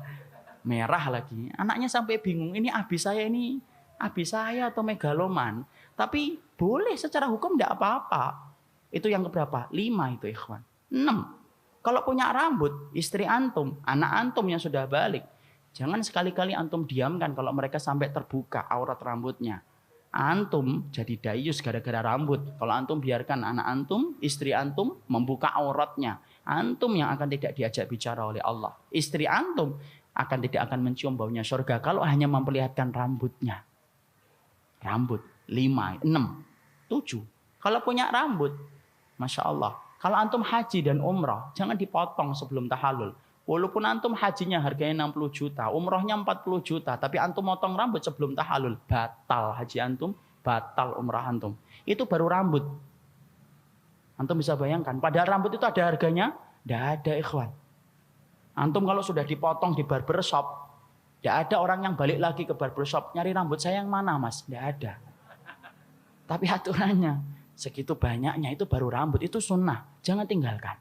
Merah lagi. Anaknya sampai bingung, ini abi saya atau megaloman. Tapi boleh secara hukum enggak apa-apa. Itu yang keberapa? 5 itu ikhwan. 6. Kalau punya rambut, istri antum, anak antum yang sudah balik, jangan sekali-kali antum diamkan kalau mereka sampai terbuka aurat rambutnya. Antum jadi dayus gara-gara rambut. Kalau antum biarkan anak antum, istri antum membuka auratnya, antum yang akan tidak diajak bicara oleh Allah. Istri antum tidak akan mencium baunya surga kalau hanya memperlihatkan rambutnya. Rambut 5, 6, 7. Kalau punya rambut, Masya Allah. Kalau antum haji dan umrah, jangan dipotong sebelum tahallul. Walaupun antum hajinya harganya 60 juta, umrahnya 40 juta, tapi antum motong rambut sebelum tahallul, batal haji antum, batal umrah antum. Itu baru rambut. Antum bisa bayangkan, padahal rambut itu ada harganya? Tidak ada ikhwan. Antum kalau sudah dipotong di barbershop, tidak ada orang yang balik lagi ke barbershop, nyari rambut saya yang mana mas? Tidak ada. Tapi aturannya, segitu banyaknya itu baru rambut, itu sunnah, jangan tinggalkan.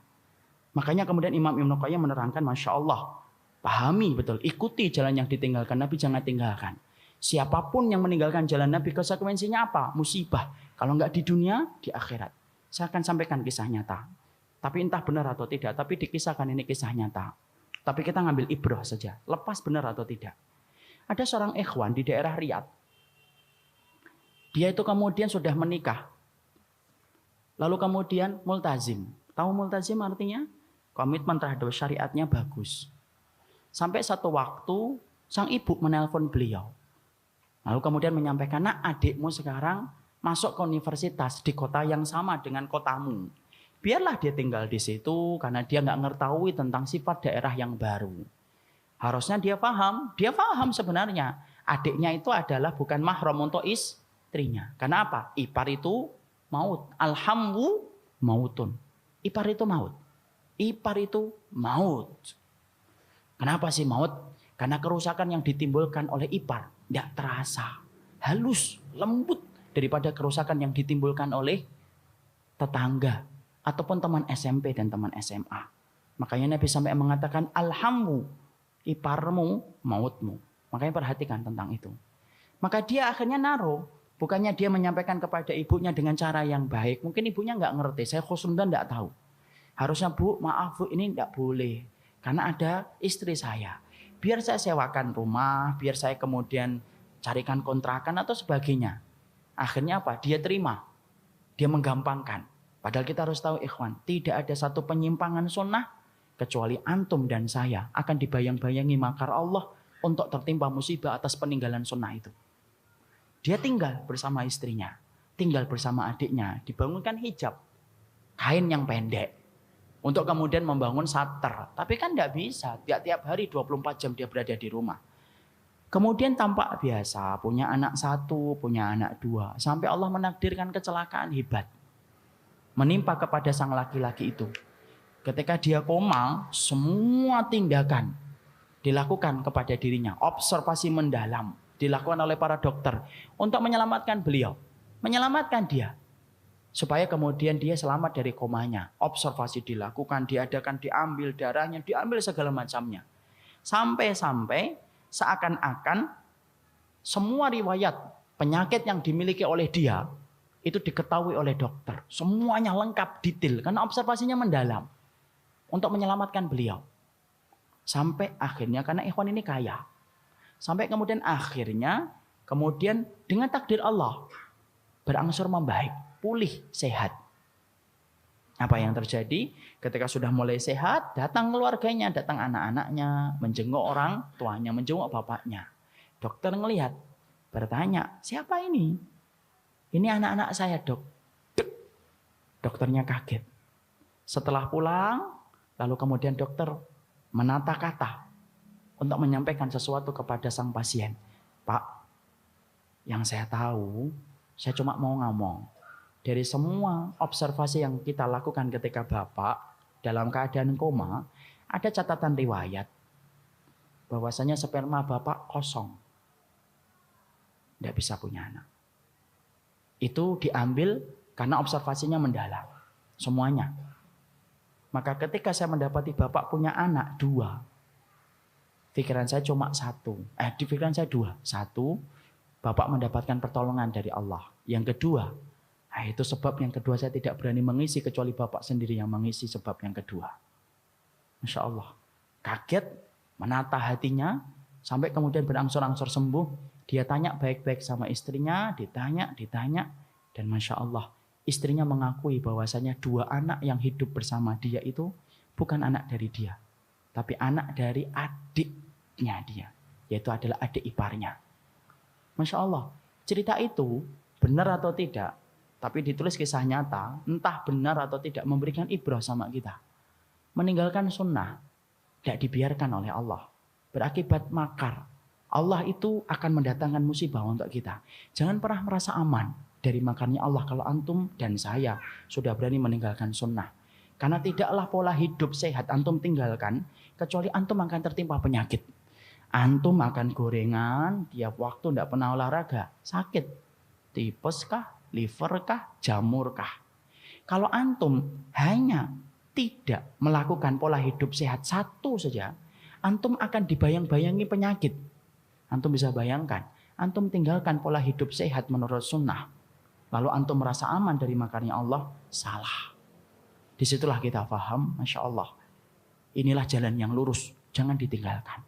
Makanya kemudian Imam Ibnu Qayyim menerangkan, Masya Allah, pahami betul, ikuti jalan yang ditinggalkan Nabi, jangan tinggalkan. Siapapun yang meninggalkan jalan Nabi, konsekuensinya apa? Musibah. Kalau enggak di dunia, di akhirat. Saya akan sampaikan kisah nyata. Tapi entah benar atau tidak, tapi dikisahkan ini kisah nyata. Tapi kita ngambil ibrah saja, lepas benar atau tidak. Ada seorang ikhwan di daerah Riyadh. Dia itu kemudian sudah menikah. Lalu kemudian multazim. Tahu multazim artinya? Komitmen terhadap syariatnya bagus. Sampai satu waktu sang ibu menelpon beliau. Lalu kemudian menyampaikan, nak adikmu sekarang masuk ke universitas di kota yang sama dengan kotamu. Biarlah dia tinggal di situ karena dia nggak mengetahui tentang sifat daerah yang baru. Harusnya dia paham sebenarnya. Adiknya itu adalah bukan mahram untuk istrinya. Karena apa? Ipar itu maut. Alhamdu mautun. Ipar itu maut. Ipar itu maut. Kenapa sih maut? Karena kerusakan yang ditimbulkan oleh ipar tidak terasa. Halus, lembut daripada kerusakan yang ditimbulkan oleh tetangga ataupun teman SMP dan teman SMA. Makanya Nabi sampai mengatakan alhamdu iparmu mautmu. Makanya perhatikan tentang itu. Maka dia akhirnya naruh. Bukannya dia menyampaikan kepada ibunya dengan cara yang baik. Mungkin ibunya nggak ngerti. Saya khusnudon nggak tahu. Harusnya bu, maaf bu, ini nggak boleh. Karena ada istri saya. Biar saya sewakan rumah, biar saya kemudian carikan kontrakan atau sebagainya. Akhirnya apa? Dia terima. Dia menggampangkan. Padahal kita harus tahu ikhwan, tidak ada satu penyimpangan sunnah kecuali antum dan saya akan dibayang-bayangi makar Allah untuk tertimpa musibah atas peninggalan sunnah itu. Dia tinggal bersama istrinya, tinggal bersama adiknya, dibangunkan hijab, kain yang pendek, untuk kemudian membangun sater. Tapi kan tidak bisa, tiap hari 24 jam dia berada di rumah. Kemudian tampak biasa, punya anak 1, punya anak 2. Sampai Allah menakdirkan kecelakaan hebat. Menimpa kepada sang laki-laki itu. Ketika dia koma, semua tindakan dilakukan kepada dirinya. Observasi mendalam dilakukan oleh para dokter untuk menyelamatkan beliau. Menyelamatkan dia. Supaya kemudian dia selamat dari komanya. Observasi dilakukan, diadakan, diambil darahnya, diambil segala macamnya. Sampai-sampai seakan-akan semua riwayat penyakit yang dimiliki oleh dia itu diketahui oleh dokter. Semuanya lengkap, detail. Karena observasinya mendalam. Untuk menyelamatkan beliau. Sampai akhirnya, karena ikhwan ini kaya. Sampai kemudian akhirnya, kemudian dengan takdir Allah, berangsur membaik. Pulih, sehat. Apa yang terjadi? Ketika sudah mulai sehat, datang keluarganya, datang anak-anaknya, menjenguk orang tuanya, menjenguk bapaknya. Dokter ngelihat, bertanya, siapa ini? Ini anak-anak saya, dok. Dokternya kaget. Setelah pulang, lalu kemudian dokter menata kata untuk menyampaikan sesuatu kepada sang pasien. Pak, yang saya tahu, saya cuma mau ngomong. Dari semua observasi yang kita lakukan ketika Bapak dalam keadaan koma, ada catatan riwayat bahwasanya sperma Bapak kosong. Tidak bisa punya anak. Itu diambil karena observasinya mendalam. Semuanya. Maka ketika saya mendapati Bapak punya anak 2, pikiran saya cuma 1. Di pikiran saya 2. 1, Bapak mendapatkan pertolongan dari Allah. Yang kedua, itu sebab yang kedua saya tidak berani mengisi kecuali Bapak sendiri yang mengisi sebab yang kedua. Masya Allah. Kaget, menata hatinya, sampai kemudian berangsur-angsur sembuh. Dia tanya baik-baik sama istrinya, ditanya. Dan Masya Allah, istrinya mengakui bahwasanya 2 anak yang hidup bersama dia itu bukan anak dari dia. Tapi anak dari adiknya dia. Yaitu adalah adik iparnya. Masya Allah, cerita itu benar atau tidak, tapi ditulis kisah nyata, entah benar atau tidak, memberikan ibrah sama kita. Meninggalkan sunnah, tidak dibiarkan oleh Allah. Berakibat makar. Allah itu akan mendatangkan musibah untuk kita. Jangan pernah merasa aman dari makarnya Allah kalau antum dan saya sudah berani meninggalkan sunnah. Karena tidaklah pola hidup sehat antum tinggalkan, kecuali antum akan tertimpa penyakit. Antum makan gorengan, tiap waktu tidak pernah olahraga, sakit. Tipes kah? Liver kah? Jamur kah? Kalau antum hanya tidak melakukan pola hidup sehat 1 saja, antum akan dibayang-bayangi penyakit. Antum bisa bayangkan, antum tinggalkan pola hidup sehat menurut sunnah, lalu antum merasa aman dari makarnya Allah, salah. Disitulah kita paham, Masya Allah, inilah jalan yang lurus, jangan ditinggalkan.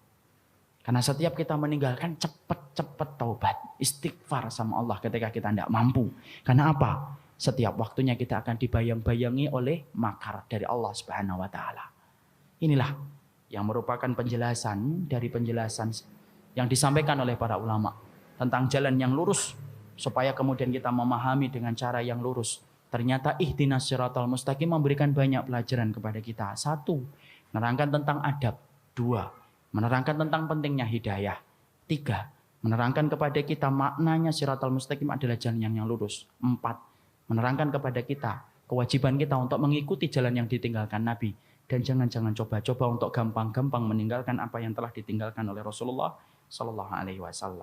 Karena setiap kita meninggalkan, cepat-cepat taubat, istighfar sama Allah ketika kita tidak mampu. Karena apa? Setiap waktunya kita akan dibayang-bayangi oleh makar dari Allah Subhanahu wa taala. Inilah yang merupakan penjelasan dari penjelasan yang disampaikan oleh para ulama tentang jalan yang lurus, supaya kemudian kita memahami dengan cara yang lurus. Ternyata ihdinas siratal mustaqim memberikan banyak pelajaran kepada kita. 1, menerangkan tentang adab. 2, menerangkan tentang pentingnya hidayah. 3, menerangkan kepada kita maknanya siratal mustaqim adalah jalan yang lurus. 4, menerangkan kepada kita kewajiban kita untuk mengikuti jalan yang ditinggalkan Nabi. Dan jangan coba-coba untuk gampang-gampang meninggalkan apa yang telah ditinggalkan oleh Rasulullah Sallallahu Alaihi Wasallam.